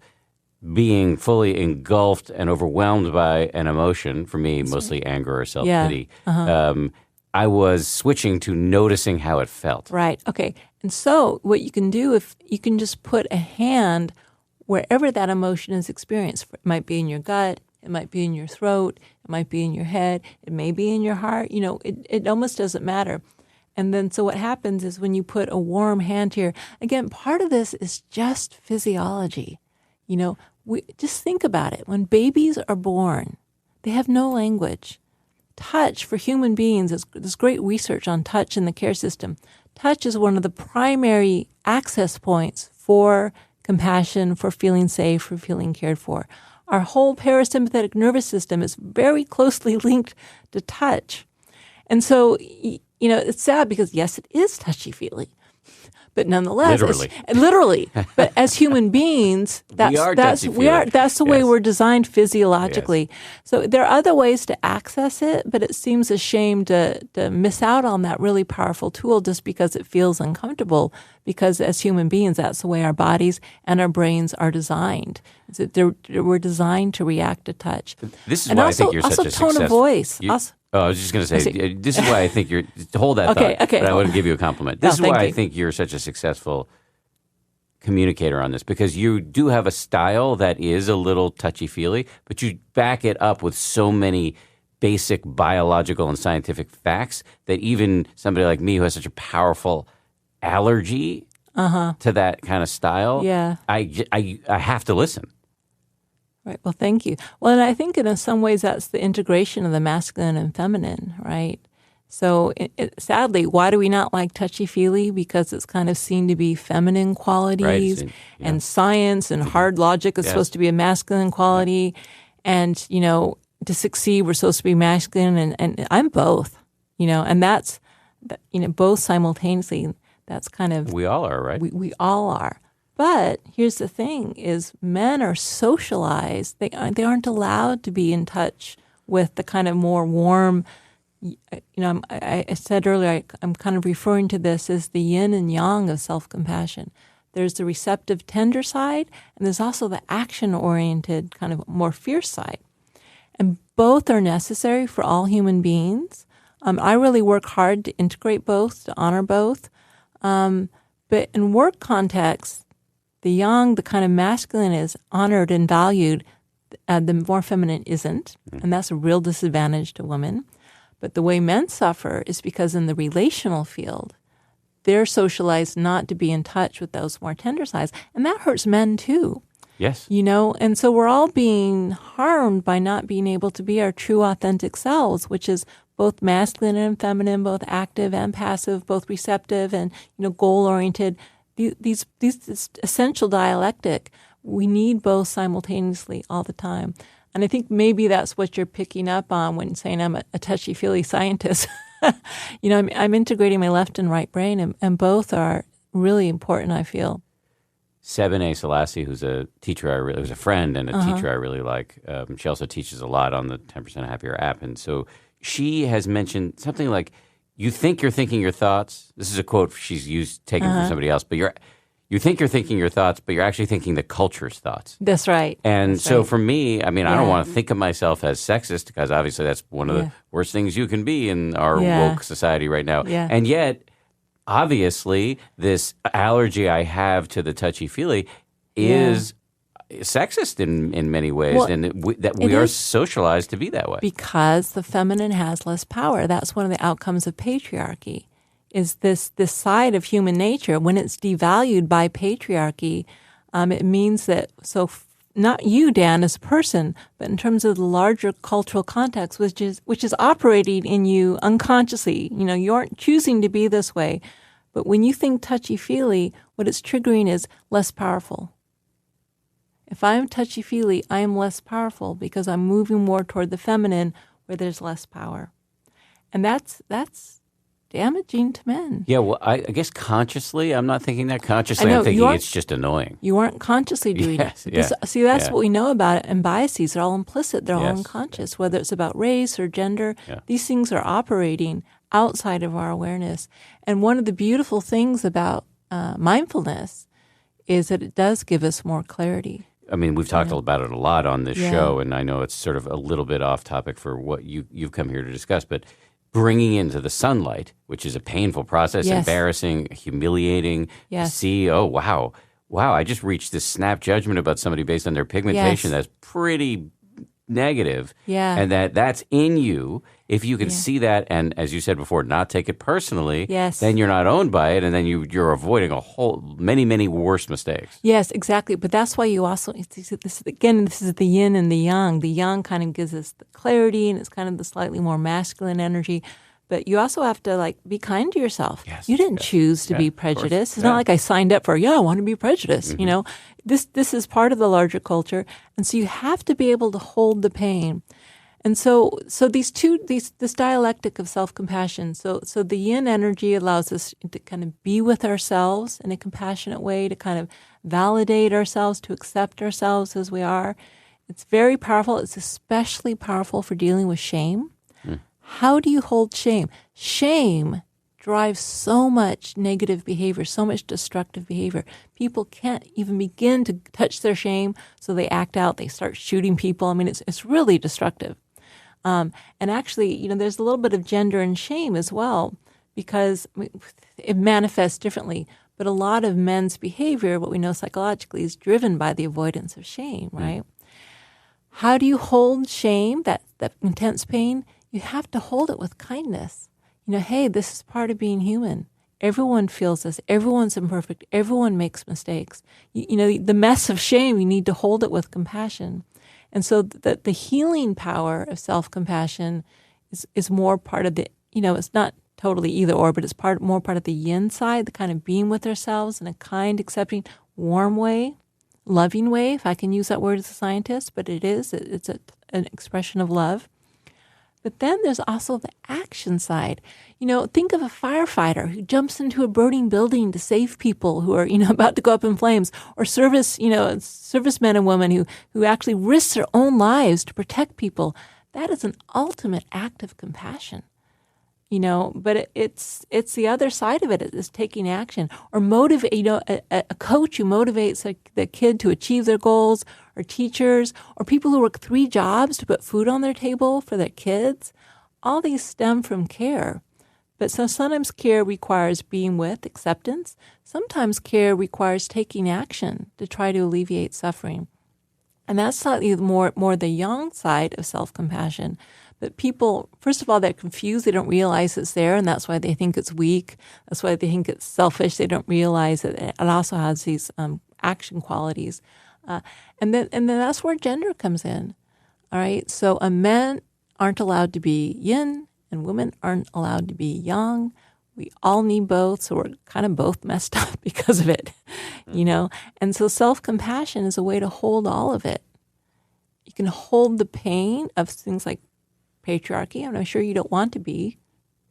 being fully engulfed and overwhelmed by an emotion, for me, mostly anger or self-pity, I was switching to noticing how it felt. Right. Okay. And so what you can do, if you can just put a hand wherever that emotion is experienced, it might be in your gut, it might be in your throat, it might be in your head, it may be in your heart, it almost doesn't matter. And then so what happens is when you put a warm hand here, again, part of this is just physiology. Just think about it. When babies are born, they have no language. Touch for human beings, there's great research on touch in the care system. Touch is one of the primary access points for compassion, for feeling safe, for feeling cared for. Our whole parasympathetic nervous system is very closely linked to touch. And so, it's sad because, yes, it is touchy-feely. But nonetheless, literally. But as human beings, that's the way we're designed physiologically. Yes. So there are other ways to access it, but it seems a shame to miss out on that really powerful tool just because it feels uncomfortable. Because as human beings, that's the way our bodies and our brains are designed. We're designed to react to touch. This is why I think you're such a successful. Also, tone of voice. I was just going to say, this is why I think you're, hold that thought, but I want to give you a compliment. This is why I think you're such a successful communicator on this, because you do have a style that is a little touchy-feely, but you back it up with so many basic biological and scientific facts that even somebody like me who has such a powerful allergy to that kind of style, I have to listen. Right. Well, thank you. Well, and I think in some ways that's the integration of the masculine and feminine, right? So sadly, why do we not like touchy-feely? Because it's kind of seen to be feminine qualities, and science and hard logic is supposed to be a masculine quality. And, to succeed, we're supposed to be masculine, and I'm both, and that's, both simultaneously. That's kind of... We all are, right? We all are. But here's the thing: is men are socialized. They aren't allowed to be in touch with the kind of more warm. I said earlier, I'm kind of referring to this as the yin and yang of self-compassion. There's the receptive, tender side, and there's also the action-oriented, kind of more fierce side. And both are necessary for all human beings. I really work hard to integrate both, to honor both. But in work contexts, the yang, the kind of masculine, is honored and valued. The more feminine isn't, and that's a real disadvantage to women. But the way men suffer is because in the relational field, they're socialized not to be in touch with those more tender sides, and that hurts men too. Yes. And so we're all being harmed by not being able to be our true authentic selves, which is both masculine and feminine, both active and passive, both receptive and, goal-oriented. These essential dialectic, we need both simultaneously all the time. And I think maybe that's what you're picking up on when saying I'm a touchy-feely scientist. I'm integrating my left and right brain, and both are really important, I feel. Sebene Selassie, who's a teacher who's a friend and a teacher I really like. She also teaches a lot on the 10% Happier app. And so she has mentioned something like, you think you're thinking your thoughts. This is a quote she's taken from somebody else, but you think you're thinking your thoughts, but you're actually thinking the culture's thoughts. That's right. And for me, I don't want to think of myself as sexist, because obviously that's one of the worst things you can be in our woke society right now. Yeah. And yet, obviously, this allergy I have to the touchy-feely is sexist in many ways, and we are socialized to be that way. Because the feminine has less power. That's one of the outcomes of patriarchy, is this side of human nature. When it's devalued by patriarchy, it means that, not you, Dan, as a person, but in terms of the larger cultural context, which is operating in you unconsciously. You aren't choosing to be this way. But when you think touchy-feely, what it's triggering is less powerful. If I'm touchy-feely, I am less powerful because I'm moving more toward the feminine where there's less power. And that's damaging to men. Yeah, well, I guess consciously, I'm not thinking that. Consciously, I'm thinking it's just annoying. You aren't consciously doing it. That's what we know about it. And biases are all implicit. They're all unconscious, whether it's about race or gender. Yeah. These things are operating outside of our awareness. And one of the beautiful things about mindfulness is that it does give us more clarity. We've talked about it a lot on this show, and I know it's sort of a little bit off topic for what you've come here to discuss, but bringing into the sunlight, which is a painful process, embarrassing, humiliating, to see, wow, I just reached this snap judgment about somebody based on their pigmentation that's pretty negative, and that's in you. If you can see that, and as you said before, not take it personally, then you're not owned by it, and then you're avoiding many worse mistakes. Yes, exactly. But that's why you also, this is the yin and the yang. The yang kind of gives us the clarity, and it's kind of the slightly more masculine energy. But you also have to be kind to yourself. Yes, you didn't choose to be prejudiced. It's not like I signed up for, I want to be prejudiced. Mm-hmm. This is part of the larger culture. And so you have to be able to hold the pain. And so this dialectic of self-compassion, so the yin energy allows us to kind of be with ourselves in a compassionate way, to kind of validate ourselves, to accept ourselves as we are. It's very powerful. It's especially powerful for dealing with shame. How do you hold shame? Shame drives so much negative behavior, so much destructive behavior. People can't even begin to touch their shame, so they act out. They start shooting people. It's really destructive. And actually, there's a little bit of gender in shame as well, because it manifests differently. But a lot of men's behavior, what we know psychologically, is driven by the avoidance of shame, right? How do you hold shame, that intense pain? You have to hold it with kindness. Hey, this is part of being human. Everyone feels this. Everyone's imperfect. Everyone makes mistakes. The mess of shame, you need to hold it with compassion. And so the healing power of self-compassion is more part of the, it's not totally either or, but it's more part of the yin side, the kind of being with ourselves in a kind, accepting, warm way, loving way, if I can use that word as a scientist, but it's an expression of love. But then there's also the action side. Think of a firefighter who jumps into a burning building to save people who are, about to go up in flames, or servicemen and women who actually risk their own lives to protect people. That is an ultimate act of compassion. but it's the other side of it is taking action or motivate. A coach who motivates the kid to achieve their goals, or teachers, or people who work 3 jobs to put food on their table for their kids. All these stem from care. But so sometimes care requires being with, acceptance. Sometimes care requires taking action to try to alleviate suffering. And that's slightly more the yang side of self-compassion. But people, first of all, they're confused. They don't realize it's there, and that's why they think it's weak. That's why they think it's selfish. They don't realize that it also has these action qualities. And then that's where gender comes in. All right? So men aren't allowed to be yin, and women aren't allowed to be yang. We all need both, so we're kind of both messed up because of it, And so self-compassion is a way to hold all of it. You can hold the pain of things like patriarchy, and I'm sure you don't want to be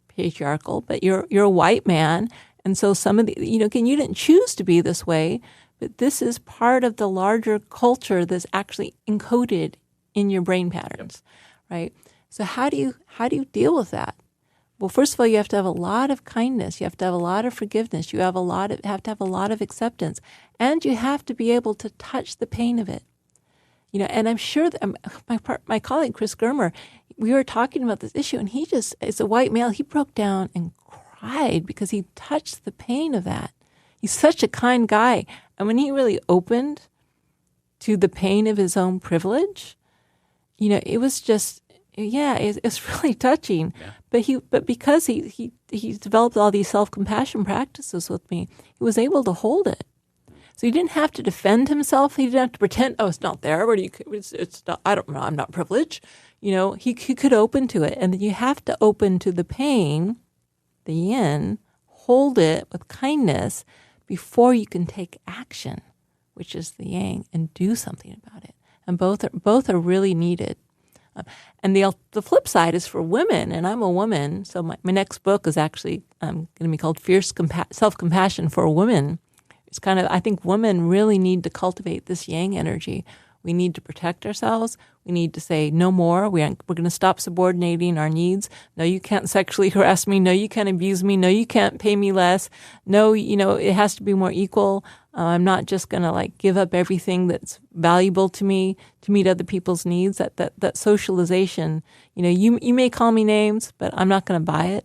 patriarchal, but you're a white man, and so some of the, again, you didn't choose to be this way, but this is part of the larger culture that's actually encoded in your brain patterns, right? So how do you deal with that? Well, first of all, you have to have a lot of kindness. You have to have a lot of forgiveness. You have to have a lot of acceptance, and you have to be able to touch the pain of it. And I'm sure that my colleague Chris Germer, we were talking about this issue, and he just, as a white male, he broke down and cried because he touched the pain of that. He's such a kind guy, and when he really opened to the pain of his own privilege, it was just, it's really touching. Yeah. But because he developed all these self-compassion practices with me, he was able to hold it. So he didn't have to defend himself. He didn't have to pretend, it's not there. It's not, I don't know, I'm not privileged. He could open to it. And then you have to open to the pain, the yin, hold it with kindness before you can take action, which is the yang, and do something about it. And both are really needed. And the flip side is for women, and I'm a woman, so my next book is actually going to be called Fierce Self-Compassion for Women. It's kind of, I think women really need to cultivate this yang energy. We need to protect ourselves. We need to say no more. We're going to stop subordinating our needs. No, you can't sexually harass me. No, you can't abuse me. No, you can't pay me less. No, it has to be more equal. I'm not just going to give up everything that's valuable to me to meet other people's needs. That socialization, you may call me names, but I'm not going to buy it.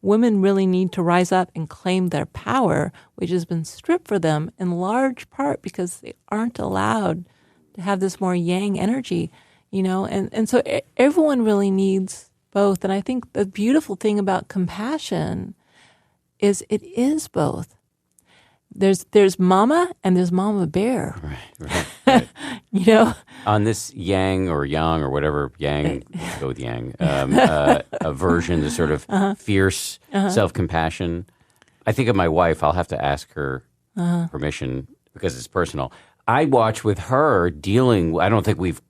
Women really need to rise up and claim their power, which has been stripped for them in large part because they aren't allowed to have this more yang energy, and so everyone really needs both. And I think the beautiful thing about compassion is it is both. There's mama and there's mama bear. Right. On this yang or yang or whatever, yang, go with yang, aversion, the sort of fierce self-compassion. I think of my wife, I'll have to ask her permission because it's personal. I watch with her I don't think we've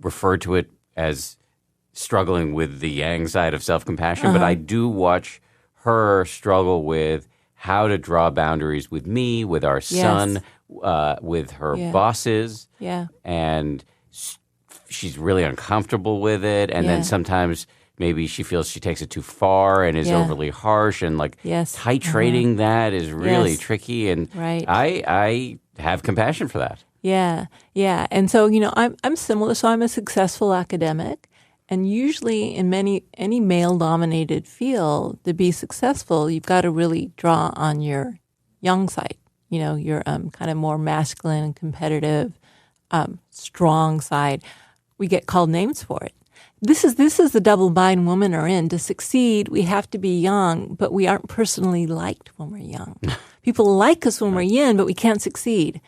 referred to it as struggling with the yang side of self-compassion, but I do watch her struggle with how to draw boundaries with me, with our son, with her bosses. Yeah. And she's really uncomfortable with it. And then sometimes maybe she feels she takes it too far and is overly harsh. And titrating that is really tricky. And I have compassion for that. Yeah. Yeah. And so, I'm similar. So I'm a successful academic. And usually in any male-dominated field, to be successful, you've got to really draw on your yang side, your kind of more masculine and competitive, strong side. We get called names for it. This is the double bind women are in. To succeed, we have to be yang, but we aren't personally liked when we're young. People like us when we're yin, but we can't succeed.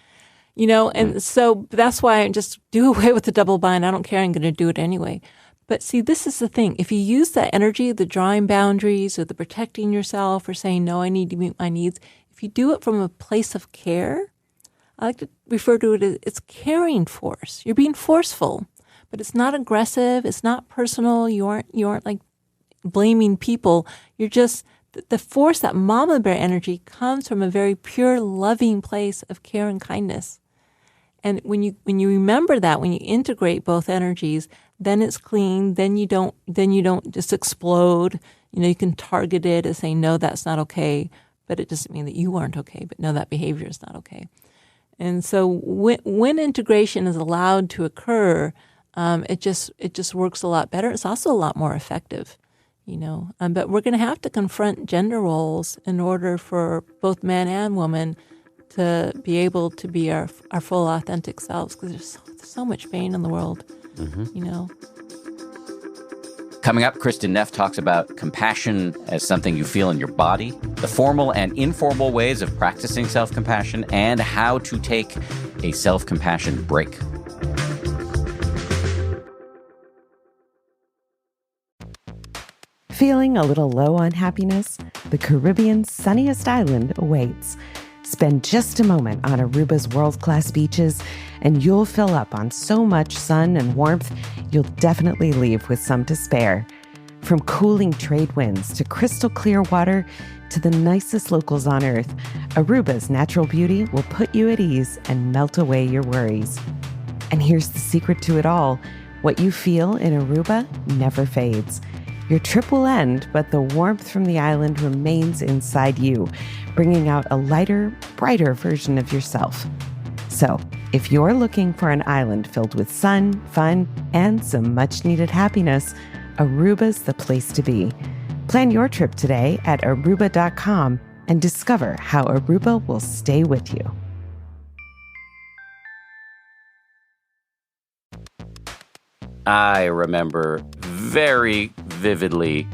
And so that's why I just do away with the double bind. I don't care. I'm going to do it anyway. But see, this is the thing. If you use that energy, the drawing boundaries or the protecting yourself or saying, no, I need to meet my needs, if you do it from a place of care, I like to refer to it as it's caring force. You're being forceful, but it's not aggressive. It's not personal. You aren't like blaming people. You're just, the force, that mama bear energy comes from a very pure, loving place of care and kindness. And when you remember that, when you integrate both energies, then it's clean. Then you don't just explode. You can target it as saying, no, that's not okay, but it doesn't mean that you aren't okay, but no, that behavior is not okay. And so when integration is allowed to occur, it just works a lot better. It's also a lot more effective, But we're going to have to confront gender roles in order for both men and women to be able to be our full authentic selves, because there's so much pain in the world, Coming up, Kristin Neff talks about compassion as something you feel in your body, the formal and informal ways of practicing self-compassion, and how to take a self-compassion break. Feeling a little low on happiness? The Caribbean's sunniest island awaits. Spend just a moment on Aruba's world-class beaches, and you'll fill up on so much sun and warmth, you'll definitely leave with some to spare. From cooling trade winds to crystal clear water to the nicest locals on Earth, Aruba's natural beauty will put you at ease and melt away your worries. And here's the secret to it all. What you feel in Aruba never fades. Your trip will end, but the warmth from the island remains inside you, bringing out a lighter, brighter version of yourself. So, if you're looking for an island filled with sun, fun, and some much-needed happiness, Aruba's the place to be. Plan your trip today at aruba.com and discover how Aruba will stay with you. I remember very vividly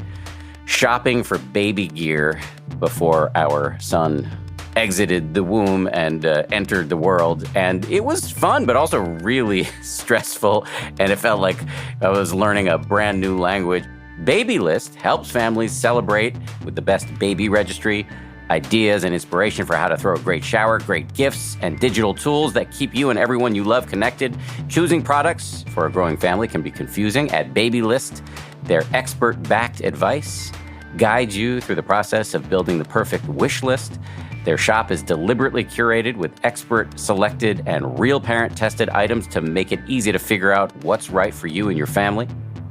shopping for baby gear before our son exited the womb and entered the world. And it was fun, but also really stressful. And it felt like I was learning a brand new language. Babylist helps families celebrate with the best baby registry, ideas and inspiration for how to throw a great shower, great gifts, and digital tools that keep you and everyone you love connected. Choosing products for a growing family can be confusing. At Babylist, their expert-backed advice guides you through the process of building the perfect wish list. Their shop is deliberately curated with expert-selected and real parent-tested items to make it easy to figure out what's right for you and your family.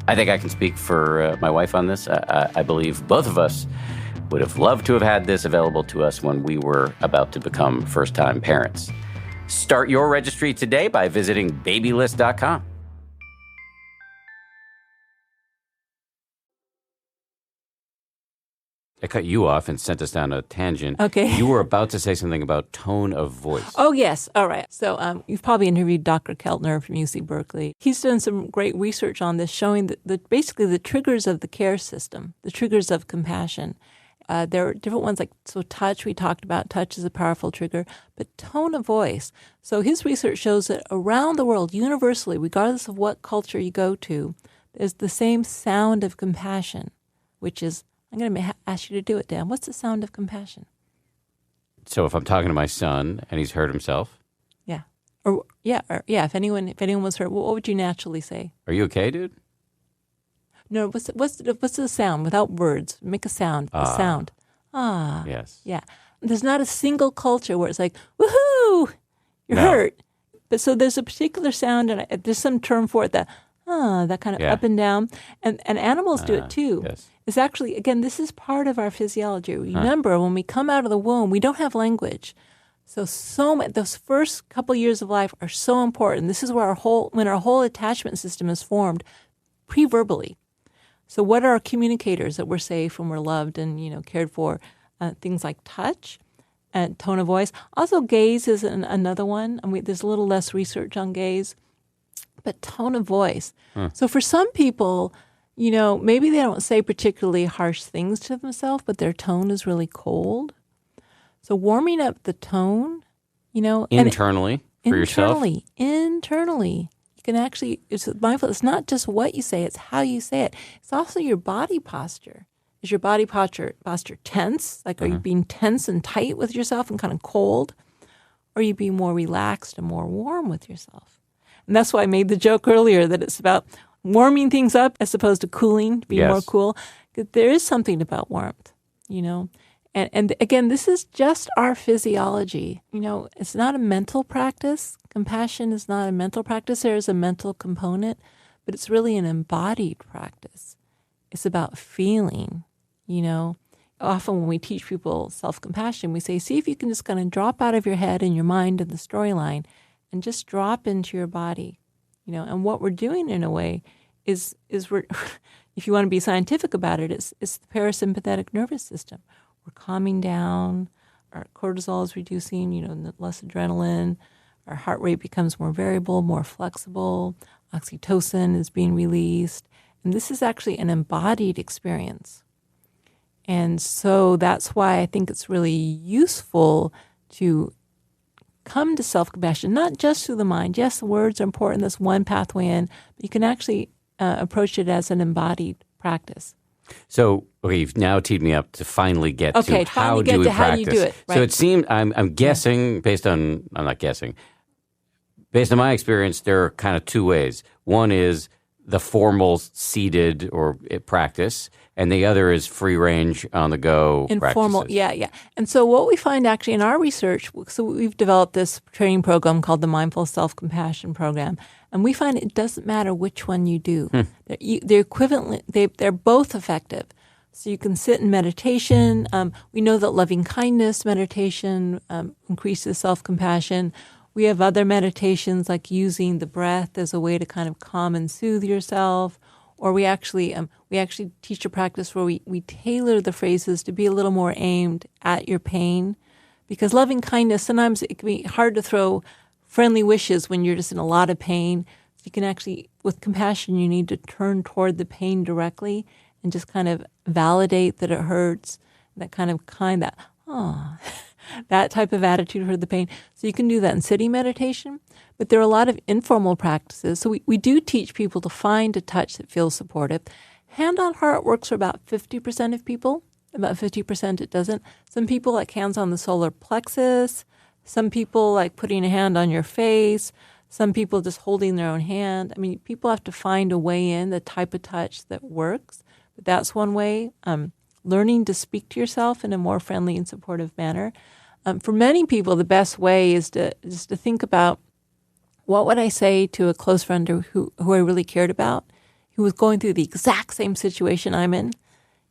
I think I can speak for my wife on this. I believe both of us would have loved to have had this available to us when we were about to become first-time parents. Start your registry today by visiting babylist.com. I cut you off and sent us down a tangent. Okay. You were about to say something about tone of voice. Oh, yes. All right. So you've probably interviewed Dr. Keltner from UC Berkeley. He's done some great research on this, showing that basically the triggers of the care system, the triggers of compassion. There are different ones, like touch, we talked about. Touch is a powerful trigger, but tone of voice. So his research shows that around the world, universally, regardless of what culture you go to, there's the same sound of compassion, which is, I'm going to ask you to do it, Dan. What's the sound of compassion? So if I'm talking to my son and he's hurt himself? Yeah. If anyone was hurt, what would you naturally say? Are you okay, dude? No, what's the sound without words? Make a sound. A sound. Ah. Yes. Yeah. There's not a single culture where it's like, woohoo, you're hurt. But so there's a particular sound, and there's some term for it, that kind of up and down. And animals do it too. Yes. It's actually, again, this is part of our physiology. Remember, when we come out of the womb, we don't have language. So those first couple years of life are so important. This is where when our whole attachment system is formed pre-verbally. So what are our communicators that we're safe when we're loved and, cared for? Things like touch and tone of voice. Also, gaze is another one. I mean, there's a little less research on gaze, but tone of voice. So for some people, maybe they don't say particularly harsh things to themselves, but their tone is really cold. So warming up the tone, Internally, for yourself? Internally. You can actually, it's mindful. It's not just what you say, it's how you say it. It's also your body posture. Is your body posture tense? Like, are you being tense and tight with yourself and kind of cold? Or are you being more relaxed and more warm with yourself? And that's why I made the joke earlier that it's about warming things up as opposed to cooling, being more cool. There is something about warmth, And again, this is just our physiology. It's not a mental practice. Compassion is not a mental practice. There is a mental component, but it's really an embodied practice. It's about feeling, You know, often when we teach people self-compassion, we say, see if you can just kind of drop out of your head and your mind and the storyline and just drop into your body, you know. And what we're doing in a way is we're, if you want to be scientific about it, it's the parasympathetic nervous system. We're calming down, our cortisol is reducing, you know, less adrenaline, our heart rate becomes more variable, more flexible, oxytocin is being released. And this is actually an embodied experience. And so that's why I think it's really useful to come to self-compassion, not just through the mind. Yes, the words are important. That's one pathway in. But you can actually approach it as an embodied practice. So, okay, you've now teed me up to finally get to how do we practice. How do you do it, right? So it seemed, I'm guessing, I'm not guessing, based on my experience, there are kind of two ways. One is the formal seated or practice, and the other is free range on the go informal practices. Yeah. And so what we find actually in our research, so we've developed this training program called the Mindful Self-Compassion Program, and we find it doesn't matter which one you do. They're equivalent. They're both effective. So you can sit in meditation. We know that loving kindness meditation increases self-compassion. We have other meditations like using the breath as a way to kind of calm and soothe yourself. Or we actually teach a practice where we tailor the phrases to be a little more aimed at your pain. Because loving kindness, sometimes it can be hard to throw friendly wishes when you're just in a lot of pain. So you can actually, with compassion, you need to turn toward the pain directly and just kind of validate that it hurts, that that type of attitude toward the pain. So you can do that in sitting meditation. But there are a lot of informal practices. So we do teach people to find a touch that feels supportive. Hand on heart works for about 50% of people. About 50% it doesn't. Some people like hands on the solar plexus. Some people like putting a hand on your face. Some people just holding their own hand. I mean, people have to find a way in, the type of touch that works. But that's one way. Learning to speak to yourself in a more friendly and supportive manner. For many people, the best way is to think about, what would I say to a close friend who I really cared about, who was going through the exact same situation I'm in?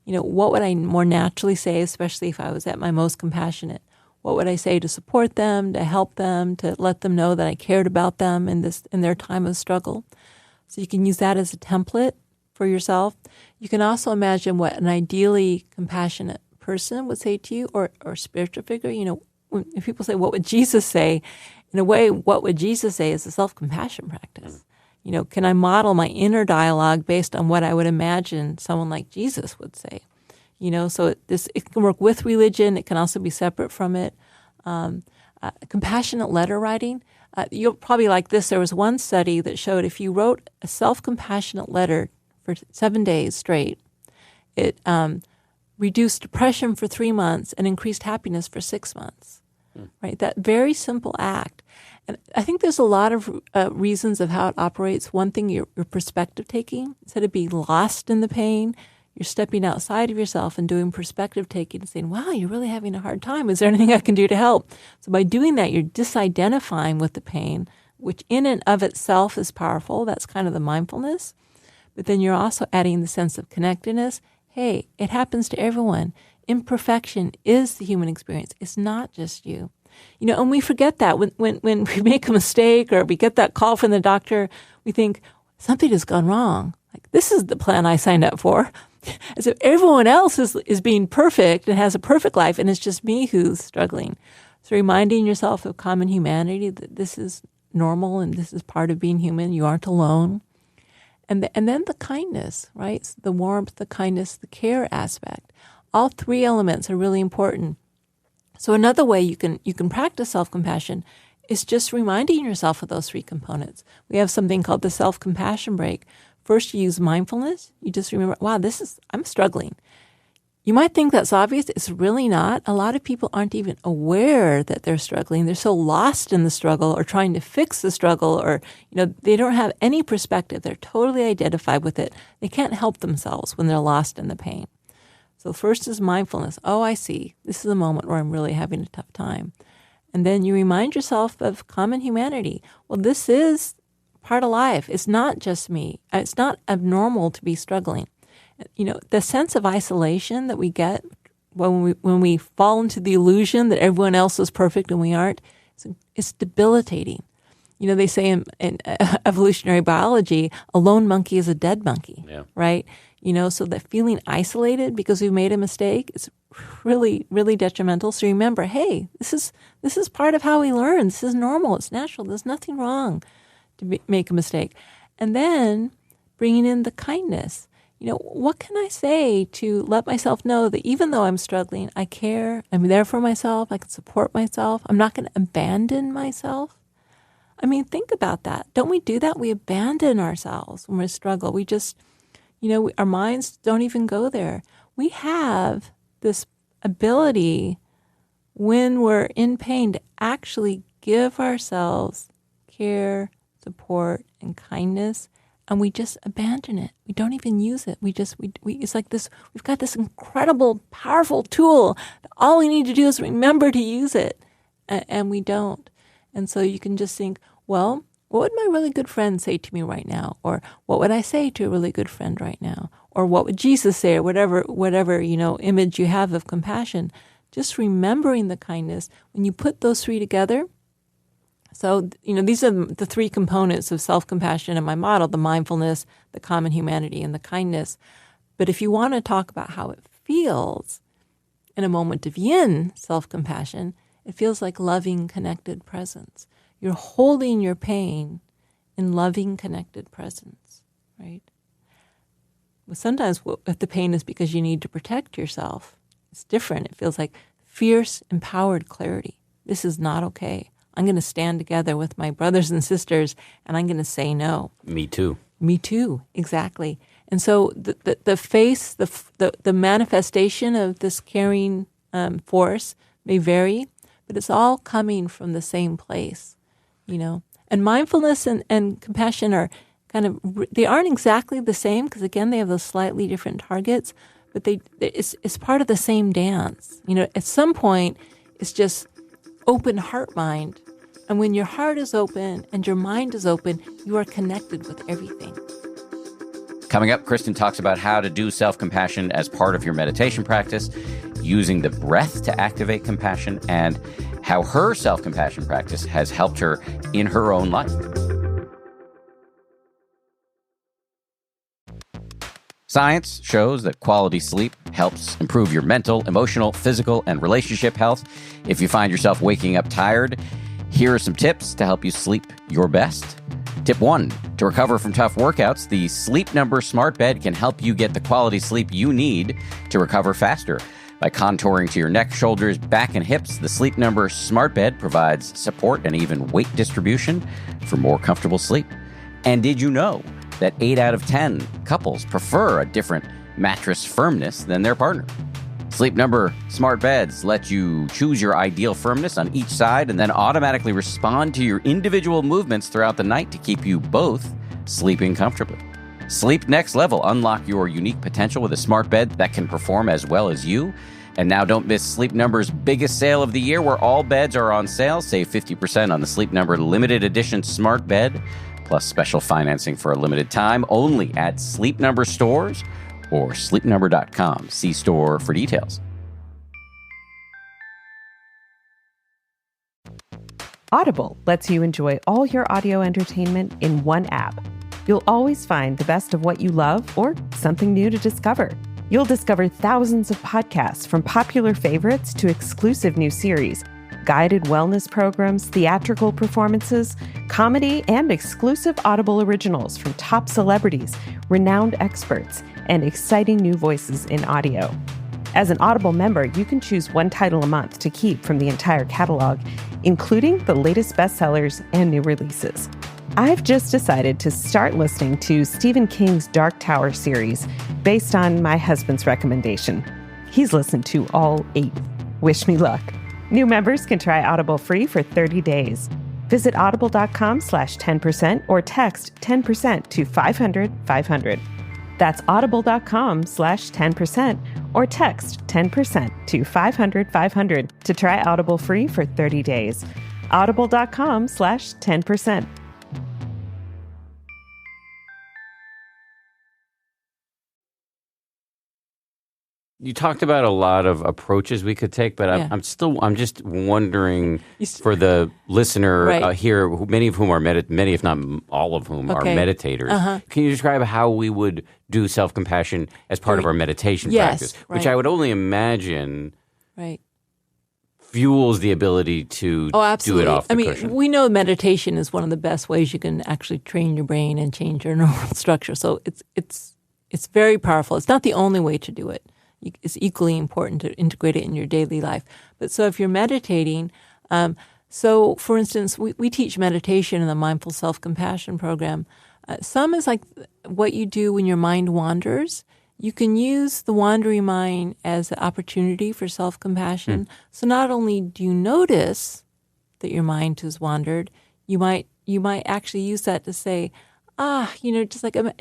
You know, what would I more naturally say, especially if I was at my most compassionate? What would I say to support them, to help them, to let them know that I cared about them in their time of struggle? So you can use that as a template for yourself. You can also imagine what an ideally compassionate person would say to you, or spiritual figure. You know, when people say, what would Jesus say? In a way, what would Jesus say is a self-compassion practice. You know, can I model my inner dialogue based on what I would imagine someone like Jesus would say? You know, so it can work with religion. It can also be separate from it. Compassionate letter writing. You'll probably like this. There was one study that showed if you wrote a self-compassionate letter for 7 days straight, it reduced depression for 3 months and increased happiness for 6 months. Right? That very simple act. And I think there's a lot of reasons of how it operates. One thing, your perspective taking. Instead of being lost in the pain, you're stepping outside of yourself and doing perspective taking and saying, wow, you're really having a hard time. Is there anything I can do to help? So by doing that, you're disidentifying with the pain, which in and of itself is powerful. That's kind of the mindfulness. But then you're also adding the sense of connectedness. Hey, it happens to everyone. Imperfection is the human experience. It's not just you. You know, and we forget that when we make a mistake or we get that call from the doctor, we think something has gone wrong. Like, this is the plan I signed up for. As if everyone else is being perfect and has a perfect life, and it's just me who's struggling. So reminding yourself of common humanity, that this is normal and this is part of being human. You aren't alone. And then the kindness, right? The warmth, the kindness, the care aspect. All three elements are really important. So another way you can practice self-compassion is just reminding yourself of those three components. We have something called the self-compassion break. First, you use mindfulness. You just remember, wow, I'm struggling. You might think that's obvious. It's really not. A lot of people aren't even aware that they're struggling. They're so lost in the struggle or trying to fix the struggle, or, you know, they don't have any perspective. They're totally identified with it. They can't help themselves when they're lost in the pain. So first is mindfulness. Oh, I see. This is a moment where I'm really having a tough time. And then you remind yourself of common humanity. Well, this is part of life. It's not just me. It's not abnormal to be struggling. The sense of isolation that we get when we fall into the illusion that everyone else is perfect and we aren't, it's debilitating. They say in evolutionary biology, a lone monkey is a dead monkey, right? So that feeling isolated because we made a mistake is really, really detrimental. So remember, hey, this is part of how we learn. This is normal. It's natural. There's nothing wrong to make a mistake. And then bringing in the kindness. What can I say to let myself know that even though I'm struggling, I care, I'm there for myself, I can support myself, I'm not going to abandon myself? I mean, think about that. Don't we do that? We abandon ourselves when we struggle. We just, our minds don't even go there. We have this ability when we're in pain to actually give ourselves care, support, and kindness. And we just abandon it. We don't even use it. It's like this, we've got this incredible, powerful tool. All we need to do is remember to use it. And we don't. And so you can just think, well, what would my really good friend say to me right now? Or what would I say to a really good friend right now? Or what would Jesus say? Or whatever, image you have of compassion. Just remembering the kindness. When you put those three together, so, these are the three components of self-compassion in my model, the mindfulness, the common humanity, and the kindness. But if you want to talk about how it feels in a moment of yin self-compassion, it feels like loving, connected presence. You're holding your pain in loving, connected presence, right? Well, sometimes if the pain is because you need to protect yourself, it's different. It feels like fierce, empowered clarity. This is not okay. I'm going to stand together with my brothers and sisters, and I'm going to say no. Me too. Me too, exactly. And so the manifestation of this caring force may vary, but it's all coming from the same place, And mindfulness and compassion are they aren't exactly the same because, again, they have those slightly different targets, but it's part of the same dance. At some point, it's just open heart mind. And when your heart is open and your mind is open, you are connected with everything. Coming up, Kristin talks about how to do self-compassion as part of your meditation practice, using the breath to activate compassion, and how her self-compassion practice has helped her in her own life. Science shows that quality sleep helps improve your mental, emotional, physical, and relationship health. If you find yourself waking up tired, here are some tips to help you sleep your best. Tip 1, to recover from tough workouts, the Sleep Number Smart Bed can help you get the quality sleep you need to recover faster. By contouring to your neck, shoulders, back, and hips, the Sleep Number Smart Bed provides support and even weight distribution for more comfortable sleep. And did you know that 8 out of 10 couples prefer a different mattress firmness than their partner? Sleep Number Smart Beds let you choose your ideal firmness on each side and then automatically respond to your individual movements throughout the night to keep you both sleeping comfortably. Sleep next level. Unlock your unique potential with a smart bed that can perform as well as you. And now don't miss Sleep Number's biggest sale of the year, where all beds are on sale. Save 50% on the Sleep Number limited edition smart bed, plus special financing for a limited time, only at Sleep Number stores or sleepnumber.com. See store for details. Audible lets you enjoy all your audio entertainment in one app. You'll always find the best of what you love or something new to discover. You'll discover thousands of podcasts, from popular favorites to exclusive new series, guided wellness programs, theatrical performances, comedy, and exclusive Audible originals from top celebrities, renowned experts, and exciting new voices in audio. As an Audible member, you can choose one title a month to keep from the entire catalog, including the latest bestsellers and new releases. I've just decided to start listening to Stephen King's Dark Tower series based on my husband's recommendation. He's listened to all 8. Wish me luck. New members can try Audible free for 30 days. Visit audible.com/10% or text 10% to 500-500. That's audible.com/10% or text 10% to 500-500 to try Audible free for 30 days. Audible.com/10%. You talked about a lot of approaches we could take, but I'm just wondering for the listener here, many of whom are many, if not all of whom are meditators. Can you describe how we would do self-compassion as part of our meditation practice, which I would only imagine fuels the ability to do it off the cushion? We know meditation is one of the best ways you can actually train your brain and change your neural structure. So it's very powerful. It's not the only way to do it. It's equally important to integrate it in your daily life. But so if you're meditating, so for instance, we teach meditation in the Mindful Self-Compassion program. Some is like what you do when your mind wanders. You can use the wandering mind as an opportunity for self-compassion. So not only do you notice that your mind has wandered, you might actually use that to say,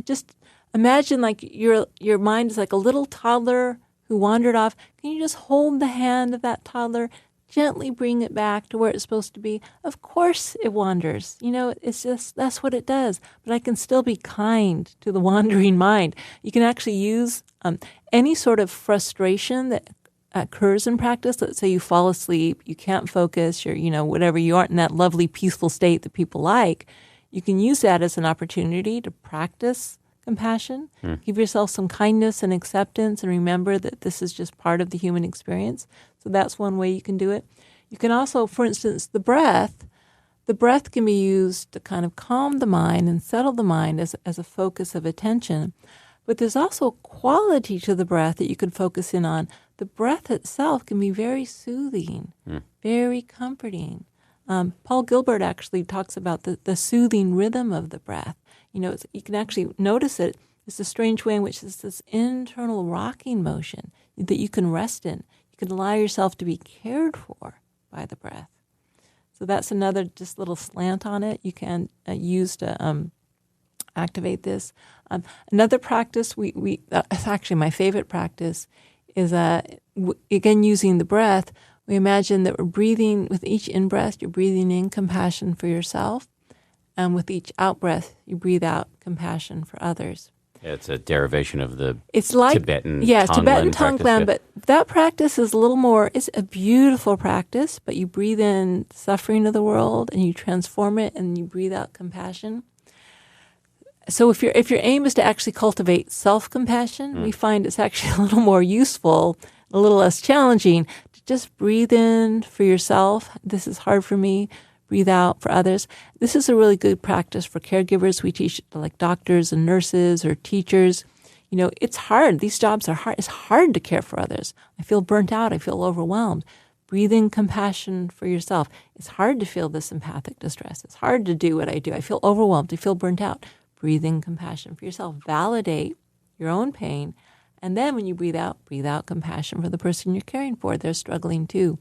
just imagine like your mind is like a little toddler who wandered off. Can you just hold the hand of that toddler, gently bring it back to where it's supposed to be? Of course it wanders. It's just, that's what it does. But I can still be kind to the wandering mind. You can actually use any sort of frustration that occurs in practice. Let's say you fall asleep, you can't focus, you're, whatever, you aren't in that lovely, peaceful state that people like. You can use that as an opportunity to practice compassion. Give yourself some kindness and acceptance, and remember that this is just part of the human experience. So that's one way you can do it. You can also, for instance, the breath can be used to kind of calm the mind and settle the mind as a focus of attention. But there's also a quality to the breath that you can focus in on. The breath itself can be very soothing, very comforting. Paul Gilbert actually talks about the soothing rhythm of the breath. You can actually notice it. It's a strange way in which it's this internal rocking motion that you can rest in. You can allow yourself to be cared for by the breath. So that's another just little slant on it you can use to activate this. Another practice, it's actually my favorite practice, is again using the breath. We imagine that we're breathing, with each in-breath, you're breathing in compassion for yourself. And with each out-breath, you breathe out compassion for others. It's a derivation of the Tibetan Tonglen. But that practice is a little more, it's a beautiful practice, but you breathe in suffering of the world and you transform it and you breathe out compassion. So if your aim is to actually cultivate self-compassion, we find it's actually a little more useful, a little less challenging, to just breathe in for yourself. This is hard for me. Breathe out for others. This is a really good practice for caregivers. We teach it to like doctors and nurses or teachers. It's hard. These jobs are hard. It's hard to care for others. I feel burnt out. I feel overwhelmed. Breathe in compassion for yourself. It's hard to feel this empathic distress. It's hard to do what I do. I feel overwhelmed. I feel burnt out. Breathe in compassion for yourself. Validate your own pain. And then when you breathe out compassion for the person you're caring for. They're struggling too.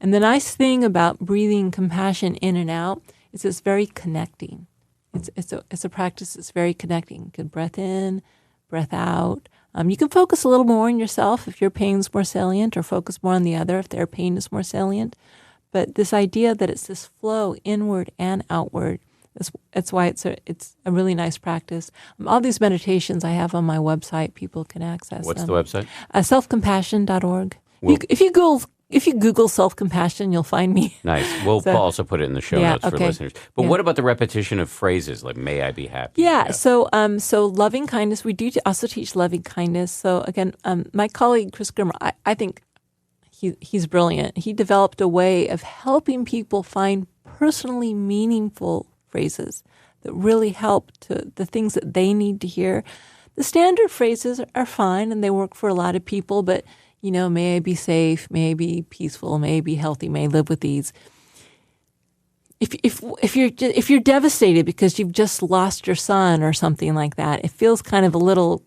And the nice thing about breathing compassion in and out is it's very connecting. It's a practice that's very connecting. You can breath in, breath out. You can focus a little more on yourself if your pain's more salient, or focus more on the other if their pain is more salient. But this idea that it's this flow inward and outward, that's why it's a really nice practice. All these meditations I have on my website, people can access. What's the website? Selfcompassion.org. If you Google self-compassion, you'll find me. Nice. We'll also put it in the show notes for listeners. But what about the repetition of phrases like "May I be happy"? Yeah. So loving kindness. We do also teach loving kindness. So again, my colleague Chris Grimmer, I think he's brilliant. He developed a way of helping people find personally meaningful phrases that really help to the things that they need to hear. The standard phrases are fine and they work for a lot of people, but may I be safe, may I be peaceful, may I be healthy, may I live with ease. If you're devastated because you've just lost your son or something like that, it feels kind of a little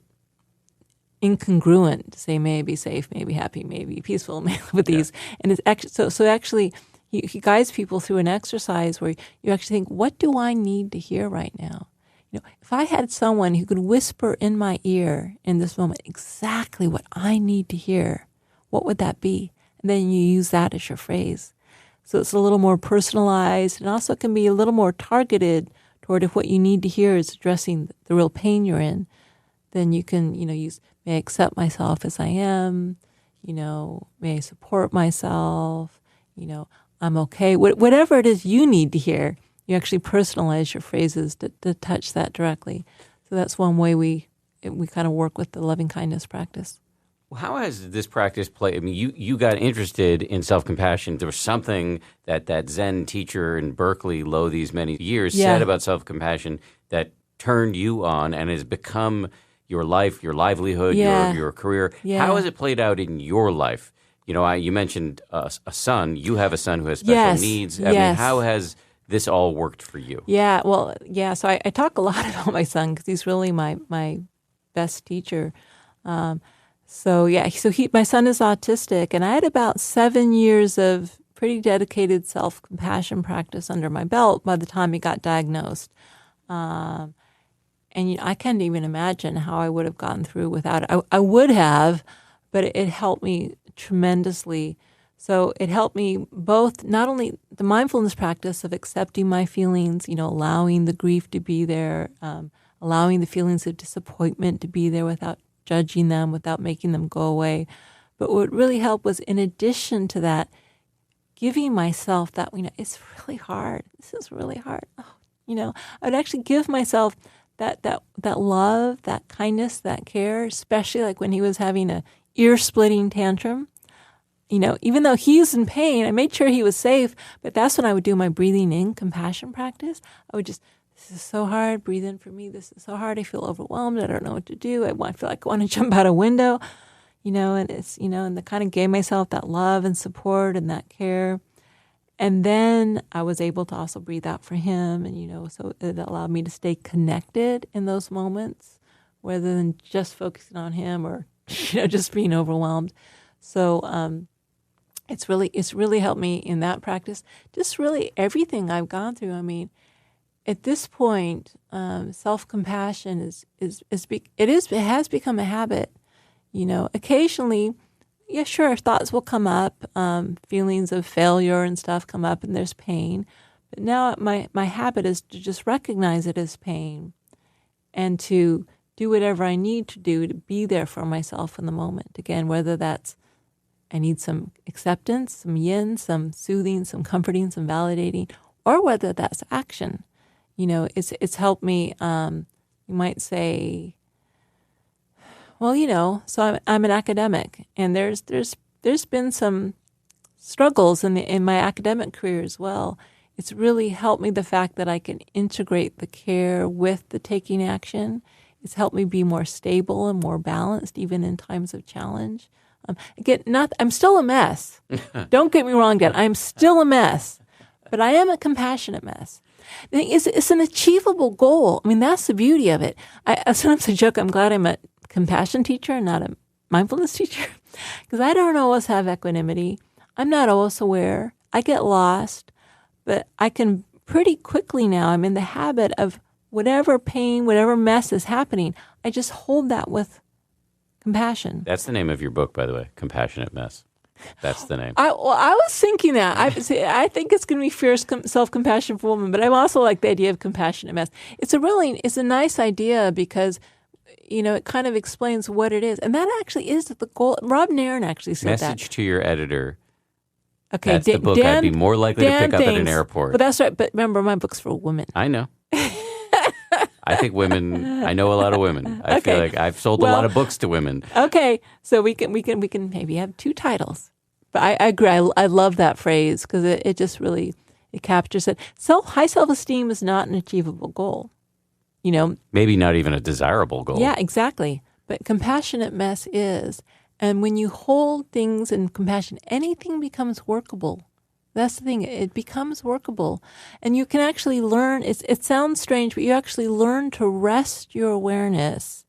incongruent to say may I be safe, may I be happy, may I be peaceful, may I live with ease. And it's actually so actually he guides people through an exercise where you actually think, what do I need to hear right now? If I had someone who could whisper in my ear in this moment exactly what I need to hear, what would that be? And then you use that as your phrase. So it's a little more personalized, and also can be a little more targeted toward if what you need to hear is addressing the real pain you're in. Then you can, use may I accept myself as I am, may I support myself, I'm okay. Whatever it is you need to hear, you actually personalize your phrases to touch that directly. So that's one way we kind of work with the loving kindness practice. Well, how has this practice played? I mean, you got interested in self-compassion. There was something that Zen teacher in Berkeley, these many years, said about self-compassion that turned you on and has become your life, your livelihood, your career. Yeah. How has it played out in your life? You mentioned a son. You have a son who has special needs. I mean, how has this all worked for you? Yeah, well, so I talk a lot about my son because he's really my best teacher. My son is autistic, and I had about 7 years of pretty dedicated self-compassion practice under my belt by the time he got diagnosed. And I can't even imagine how I would have gotten through without it. I would have, but it helped me tremendously. So it helped me both, not only the mindfulness practice of accepting my feelings, allowing the grief to be there, allowing the feelings of disappointment to be there without judging them, without making them go away. But what really helped was, in addition to that, giving myself that, it's really hard. This is really hard. I would actually give myself that love, that kindness, that care, especially like when he was having a ear-splitting tantrum. Even though he's in pain, I made sure he was safe, but that's when I would do my breathing in compassion practice. I would just, this is so hard, breathe in for me, this is so hard, I feel overwhelmed, I don't know what to do, I feel like I want to jump out a window, and it's, and I kind of gave myself that love and support and that care. And then I was able to also breathe out for him, and, so it allowed me to stay connected in those moments rather than just focusing on him or, just being overwhelmed. So it's really helped me in that practice. Just really everything I've gone through. I mean, at this point, self-compassion it has become a habit. Occasionally, sure, thoughts will come up, feelings of failure and stuff come up, and there's pain. But now my habit is to just recognize it as pain, and to do whatever I need to do to be there for myself in the moment. Again, whether that's I need some acceptance, some yin, some soothing, some comforting, some validating, or whether that's action. It's helped me. You might say, well, so I'm an academic, and there's been some struggles in my academic career as well. It's really helped me, the fact that I can integrate the care with the taking action. It's helped me be more stable and more balanced, even in times of challenge. Again, I'm still a mess. Don't get me wrong, Dad. I'm still a mess, but I am a compassionate mess. It's an achievable goal. I mean, that's the beauty of it. Sometimes I joke, I'm glad I'm a compassion teacher and not a mindfulness teacher, because I don't always have equanimity. I'm not always aware. I get lost, but I can pretty quickly now, I'm in the habit of whatever pain, whatever mess is happening, I just hold that with compassion. That's the name of your book, by the way, Compassionate Mess. That's the name. I was thinking that. I think it's going to be Fierce Self-Compassion for Women, but I'm also like the idea of compassionate mess. It's a nice idea because, it kind of explains what it is. And that actually is the goal. Rob Nairn actually said that. Message to your editor. Okay, that's the book I'd be more likely to pick up at an airport. But that's right. But remember, my book's for women. I know. I think I know a lot of women. I feel like I've sold a lot of books to women. Okay, so we can maybe have two titles. But I agree. I love that phrase because it just really, it captures it. High self-esteem is not an achievable goal. Maybe not even a desirable goal. Yeah, exactly. But compassionate mess is. And when you hold things in compassion, anything becomes workable. That's the thing. It becomes workable. And you can actually learn, it sounds strange, but you actually learn to rest your awareness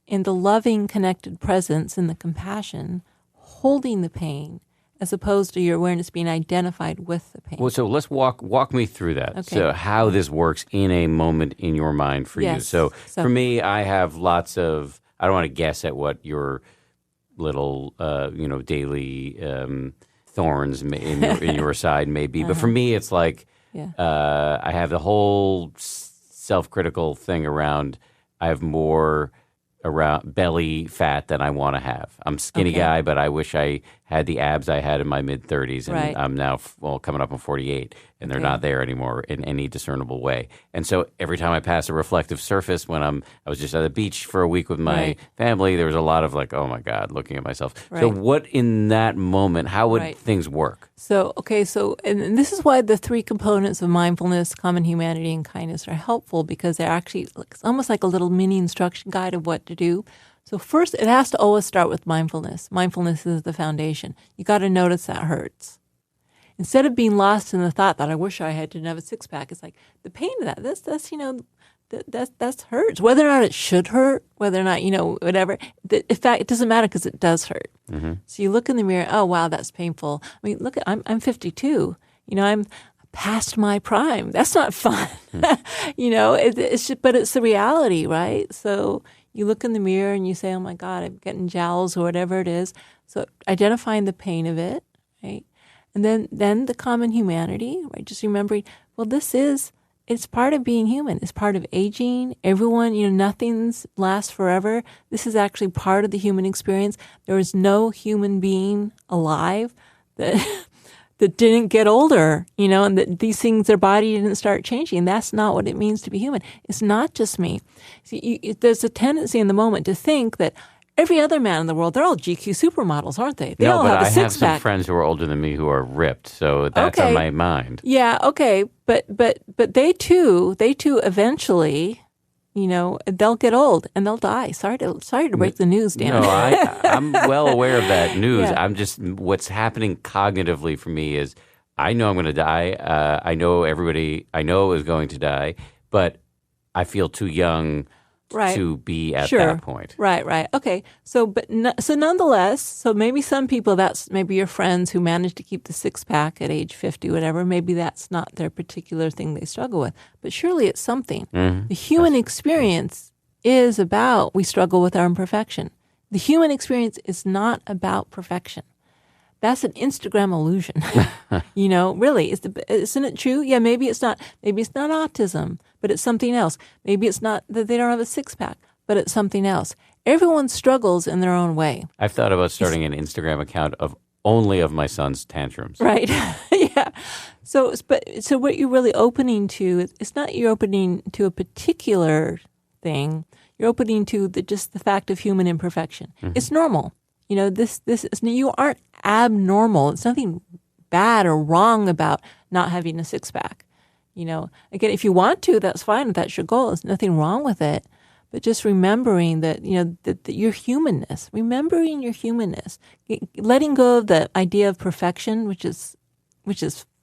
in the loving, connected presence, in the compassion, holding the pain, as opposed to your awareness being identified with the pain. Well, so let's walk me through that. Okay. So how this works in a moment in your mind for you. So for me, I have lots of, I don't want to guess at what your little, daily thorns in your side may be. But for me, it's like I have the whole self-critical thing around. I have more around belly fat than I want to have. I'm a skinny guy, but I wish I had the abs I had in my mid-30s, and I'm now coming up on 48, and they're not there anymore in any discernible way. And so every time I pass a reflective surface, when I was just at the beach for a week with my family, there was a lot of like, oh my God, looking at myself. So what in that moment, how would things work? So, and this is why the three components of mindfulness, common humanity, and kindness are helpful, because they're actually it's almost like a little mini instruction guide of what to do. So first, it has to always start with mindfulness. Mindfulness is the foundation. You got to notice that hurts. Instead of being lost in the thought that I wish I didn't have a six-pack, it's like the pain of that. That's hurts. Whether or not it should hurt, whether or not, whatever. In fact, it doesn't matter because it does hurt. Mm-hmm. So you look in the mirror, oh, wow, that's painful. I mean, look, I'm 52. I'm past my prime. That's not fun. It's just, but it's the reality, right? So you look in the mirror and you say, oh, my God, I'm getting jowls or whatever it is. So identifying the pain of it, right? And then the common humanity, right? Just remembering, well, it's part of being human. It's part of aging. Everyone, nothing's lasts forever. This is actually part of the human experience. There is no human being alive that didn't get older, and that these things, their body didn't start changing. That's not what it means to be human. It's not just me. See, there's a tendency in the moment to think that every other man in the world, they're all GQ supermodels, aren't they? They all have a six-pack. I have some friends who are older than me who are ripped, so that's on my mind. Yeah, okay, but they too eventually, they'll get old and they'll die. Sorry to break the news, Dan. No, I'm well aware of that news. Yeah. I'm just, what's happening cognitively for me is I know I'm going to die. I know everybody I know is going to die, but I feel too young to be at that point. Right. Okay. So nonetheless, so maybe some people, that's maybe your friends who managed to keep the six-pack at age 50, whatever, maybe that's not their particular thing they struggle with. But surely it's something. Mm-hmm. The human experience is about, we struggle with our imperfection. The human experience is not about perfection. That's an Instagram illusion. Really, isn't it true? Yeah, maybe it's not autism, but it's something else. Maybe it's not that they don't have a six-pack, but it's something else. Everyone struggles in their own way. I've thought about starting an Instagram account only of my son's tantrums. Right. Yeah. So what you're really opening to, it's not you're opening to a particular thing. You're opening to just the fact of human imperfection. Mm-hmm. It's normal. This is, you aren't abnormal. It's nothing bad or wrong about not having a six-pack. Again, if you want to, that's fine. If that's your goal, there's nothing wrong with it. But just remembering that, that your humanness, remembering your humanness, letting go of the idea of perfection, which is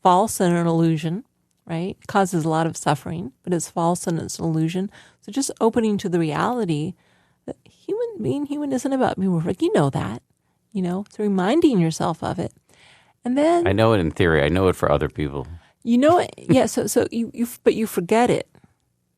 false and an illusion, right? It causes a lot of suffering, but it's false and it's an illusion. So just opening to the reality that being human isn't about being perfect. You know that, so reminding yourself of it. And then I know it in theory. I know it for other people. You know it, yeah. So but you forget it,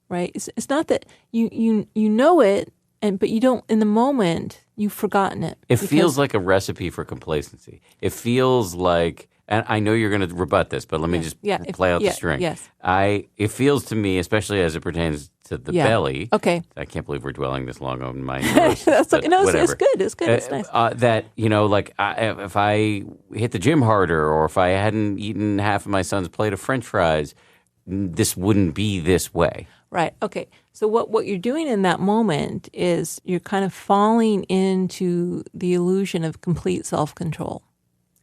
right? It's not that you know it, but you don't in the moment. You've forgotten it. It feels like a recipe for complacency. It feels like, and I know you're going to rebut this, but let me just play out the string. Yes. It feels to me, especially as it pertains to the belly. Okay. I can't believe we're dwelling this long on my nose. That's okay. No, it's good. It's good. It's nice. That, if I hit the gym harder, or if I hadn't eaten half of my son's plate of French fries, this wouldn't be this way. Right. Okay. So what you're doing in that moment is you're kind of falling into the illusion of complete self-control.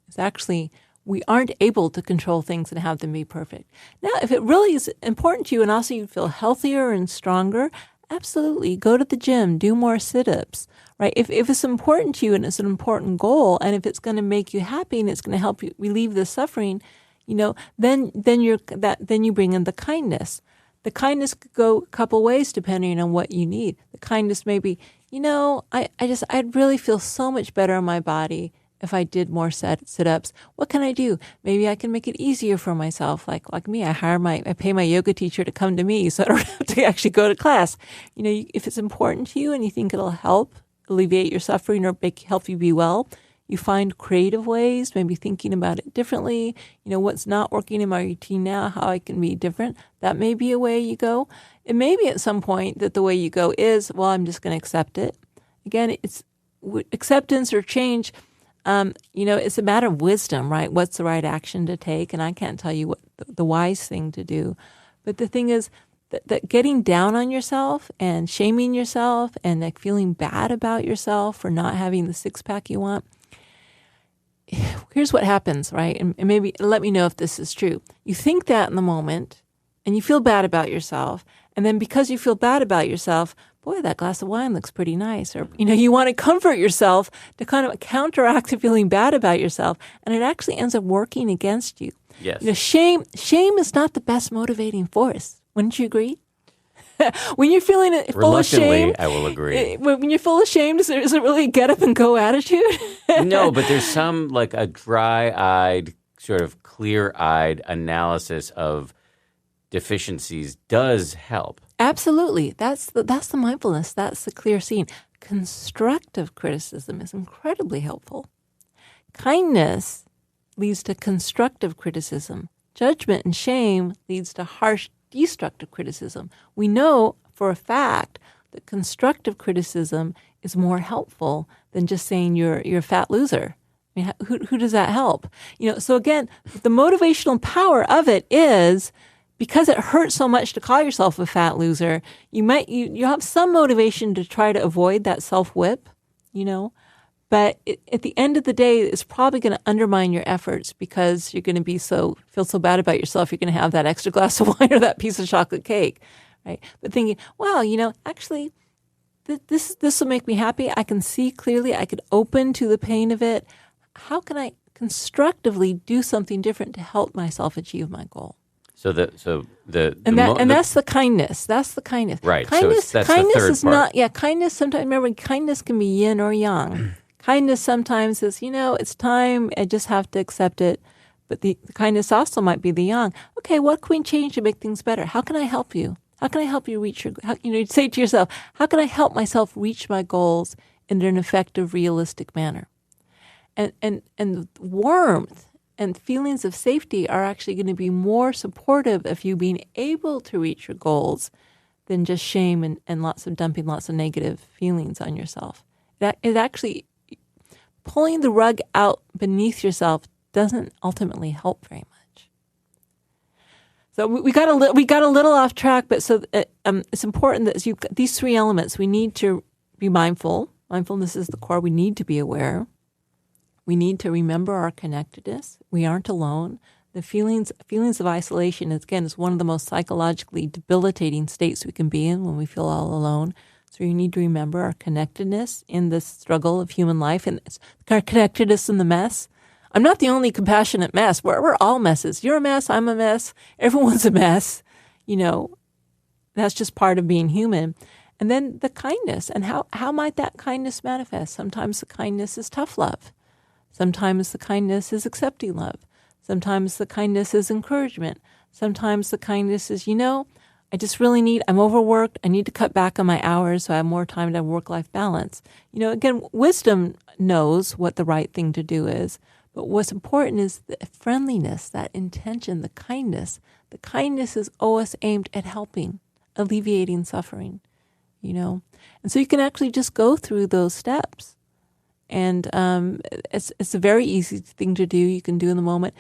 It's actually, we aren't able to control things and have them be perfect. Now, if it really is important to you and also you feel healthier and stronger, absolutely. Go to the gym, do more sit-ups, right? If it's important to you and it's an important goal, and if it's going to make you happy and it's going to help you relieve the suffering, then you bring in the kindness. The kindness could go a couple ways depending on what you need. The kindness may be, I'd really feel so much better in my body if I did more sit-ups. What can I do? Maybe I can make it easier for myself. Like me, I pay my yoga teacher to come to me so I don't have to actually go to class. If it's important to you and you think it'll help alleviate your suffering or help you be well, you find creative ways, maybe thinking about it differently. What's not working in my routine now, how I can be different. That may be a way you go. It may be at some point that the way you go is, well, I'm just going to accept it. again, it's acceptance or change. It's a matter of wisdom, right? What's the right action to take? And I can't tell you what the wise thing to do. But the thing is that getting down on yourself and shaming yourself and like feeling bad about yourself for not having the six-pack you want, here's what happens, right? And maybe let me know if this is true. You think that in the moment and you feel bad about yourself. And then because you feel bad about yourself, boy, that glass of wine looks pretty nice. Or, you want to comfort yourself to kind of counteract the feeling bad about yourself. And it actually ends up working against you. Yes. Shame is not the best motivating force. Wouldn't you agree? When you're feeling full of shame, I will agree. When you're full of shame, is it really a get up and go attitude? No, but there's some like a dry-eyed, sort of clear-eyed analysis of deficiencies does help. Absolutely. That's the mindfulness. That's the clear seeing. Constructive criticism is incredibly helpful. Kindness leads to constructive criticism. Judgment and shame leads to harsh, destructive criticism. We know for a fact that constructive criticism is more helpful than just saying you're a fat loser. I mean, who does that help? So again, the motivational power of it is because it hurts so much to call yourself a fat loser, you have some motivation to try to avoid that self-whip, but at the end of the day, it's probably going to undermine your efforts because you're going to feel so bad about yourself. You're going to have that extra glass of wine or that piece of chocolate cake, right? But thinking, wow, actually, this will make me happy. I can see clearly. I could open to the pain of it. How can I constructively do something different to help myself achieve my goal? So that's the kindness. That's the kindness. Right. Kindness, so that's kindness the third is part. not. Yeah, kindness sometimes. Remember, kindness can be yin or yang. Kindness sometimes is, it's time. I just have to accept it. But the kindness also might be the yang. Okay, what can we change to make things better? How can I help you? How can I help you reach your? You say to yourself, how can I help myself reach my goals in an effective, realistic manner? And warmth and feelings of safety are actually going to be more supportive of you being able to reach your goals than just shame and dumping lots of negative feelings on yourself. It actually, pulling the rug out beneath yourself doesn't ultimately help very much. So we got a little off track, but so it's important that these three elements. We need to be mindful. Mindfulness is the core. We need to be aware. We need to remember our connectedness. We aren't alone. The feelings of isolation, again, is one of the most psychologically debilitating states we can be in when we feel all alone. So you need to remember our connectedness in this struggle of human life and our connectedness in the mess. I'm not the only compassionate mess. We're all messes. You're a mess. I'm a mess. Everyone's a mess. That's just part of being human. And then the kindness. And how might that kindness manifest? Sometimes the kindness is tough love. Sometimes the kindness is accepting love. Sometimes the kindness is encouragement. Sometimes the kindness is, I'm overworked. I need to cut back on my hours so I have more time to have work-life balance. Again, wisdom knows what the right thing to do is. But what's important is the friendliness, that intention, the kindness. The kindness is always aimed at helping, alleviating suffering, And so you can actually just go through those steps. And it's a very easy thing to do. You can do in the moment.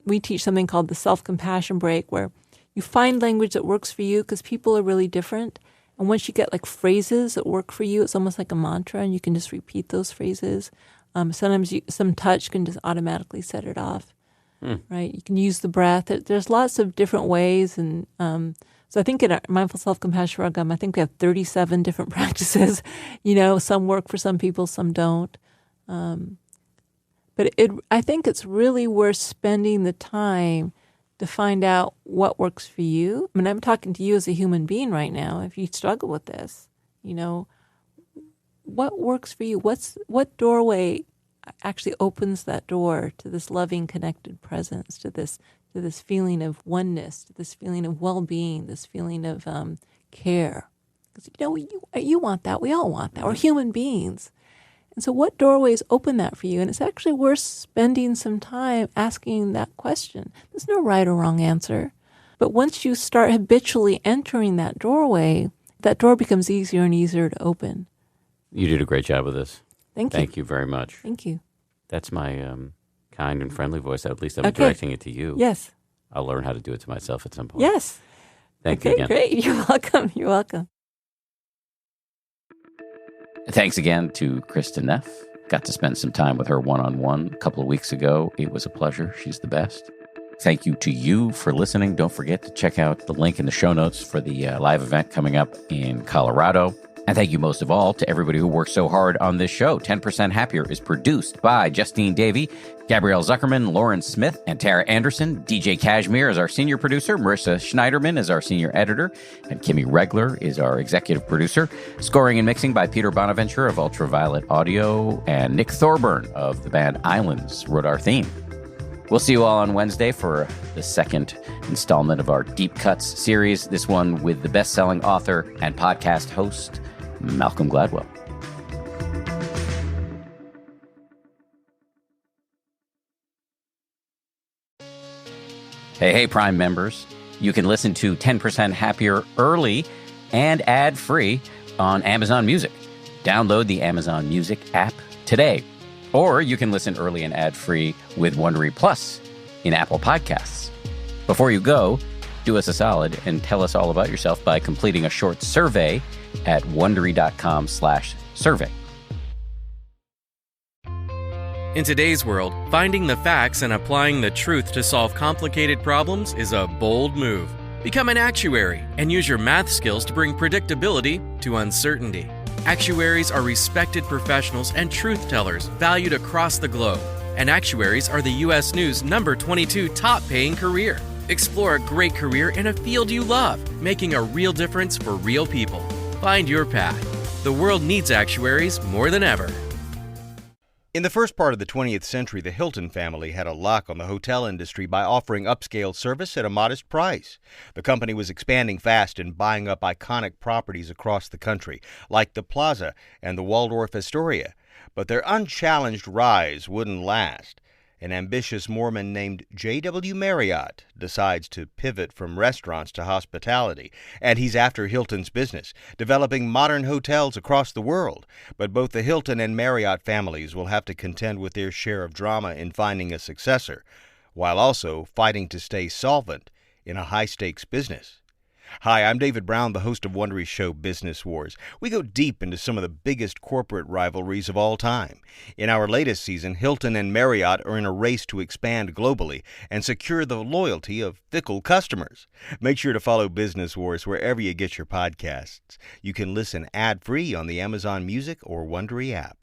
We teach something called the self-compassion break, where you find language that works for you because people are really different. And once you get like phrases that work for you, it's almost like a mantra, and you can just repeat those phrases. Sometimes some touch can just automatically set it off, right? You can use the breath. There's lots of different ways, and so I think in our Mindful Self-Compassion program, I think we have 37 different practices. Some work for some people, some don't. But I think it's really worth spending the time to find out what works for you. I mean, I'm talking to you as a human being right now. If you struggle with this, what works for you? What doorway actually opens that door to this loving, connected presence, to this feeling of oneness, to this feeling of well-being, this feeling of care? Because you want that. We all want that. We're human beings. And so what doorways open that for you? And it's actually worth spending some time asking that question. There's no right or wrong answer. But once you start habitually entering that doorway, that door becomes easier and easier to open. You did a great job with this. Thank you. Thank you very much. Thank you. That's my kind and friendly voice. At least I'm directing it to you. Yes. I'll learn how to do it to myself at some point. Yes. Thank you again. Great. You're welcome. You're welcome. Thanks again to Kristin Neff. Got to spend some time with her one-on-one a couple of weeks ago. It was a pleasure. She's the best. Thank you to you for listening. Don't forget to check out the link in the show notes for the live event coming up in Colorado. And thank you most of all to everybody who worked so hard on this show. 10% Happier is produced by Justine Davey, Gabrielle Zuckerman, Lauren Smith, and Tara Anderson. DJ Kashmir is our senior producer. Marissa Schneiderman is our senior editor. And Kimmy Regler is our executive producer. Scoring and mixing by Peter Bonaventure of Ultraviolet Audio. And Nick Thorburn of the band Islands wrote our theme. We'll see you all on Wednesday for the second installment of our Deep Cuts series, this one with the best-selling author and podcast host, Malcolm Gladwell. Hey, Prime members. You can listen to 10% Happier early and ad-free on Amazon Music. Download the Amazon Music app today. Or you can listen early and ad-free with Wondery Plus in Apple Podcasts. Before you go, do us a solid and tell us all about yourself by completing a short survey at Wondery.com/survey. In today's world, finding the facts and applying the truth to solve complicated problems is a bold move. Become an actuary and use your math skills to bring predictability to uncertainty. Actuaries are respected professionals and truth tellers valued across the globe. And actuaries are the U.S. News number 22 top-paying career. Explore a great career in a field you love, making a real difference for real people. Find your path. The world needs actuaries more than ever. In the first part of the 20th century, the Hilton family had a lock on the hotel industry by offering upscale service at a modest price. The company was expanding fast and buying up iconic properties across the country, like the Plaza and the Waldorf Astoria. But their unchallenged rise wouldn't last. An ambitious Mormon named J.W. Marriott decides to pivot from restaurants to hospitality, and he's after Hilton's business, developing modern hotels across the world. But both the Hilton and Marriott families will have to contend with their share of drama in finding a successor, while also fighting to stay solvent in a high-stakes business. Hi, I'm David Brown, the host of Wondery's show Business Wars. We go deep into some of the biggest corporate rivalries of all time. In our latest season, Hilton and Marriott are in a race to expand globally and secure the loyalty of fickle customers. Make sure to follow Business Wars wherever you get your podcasts. You can listen ad-free on the Amazon Music or Wondery app.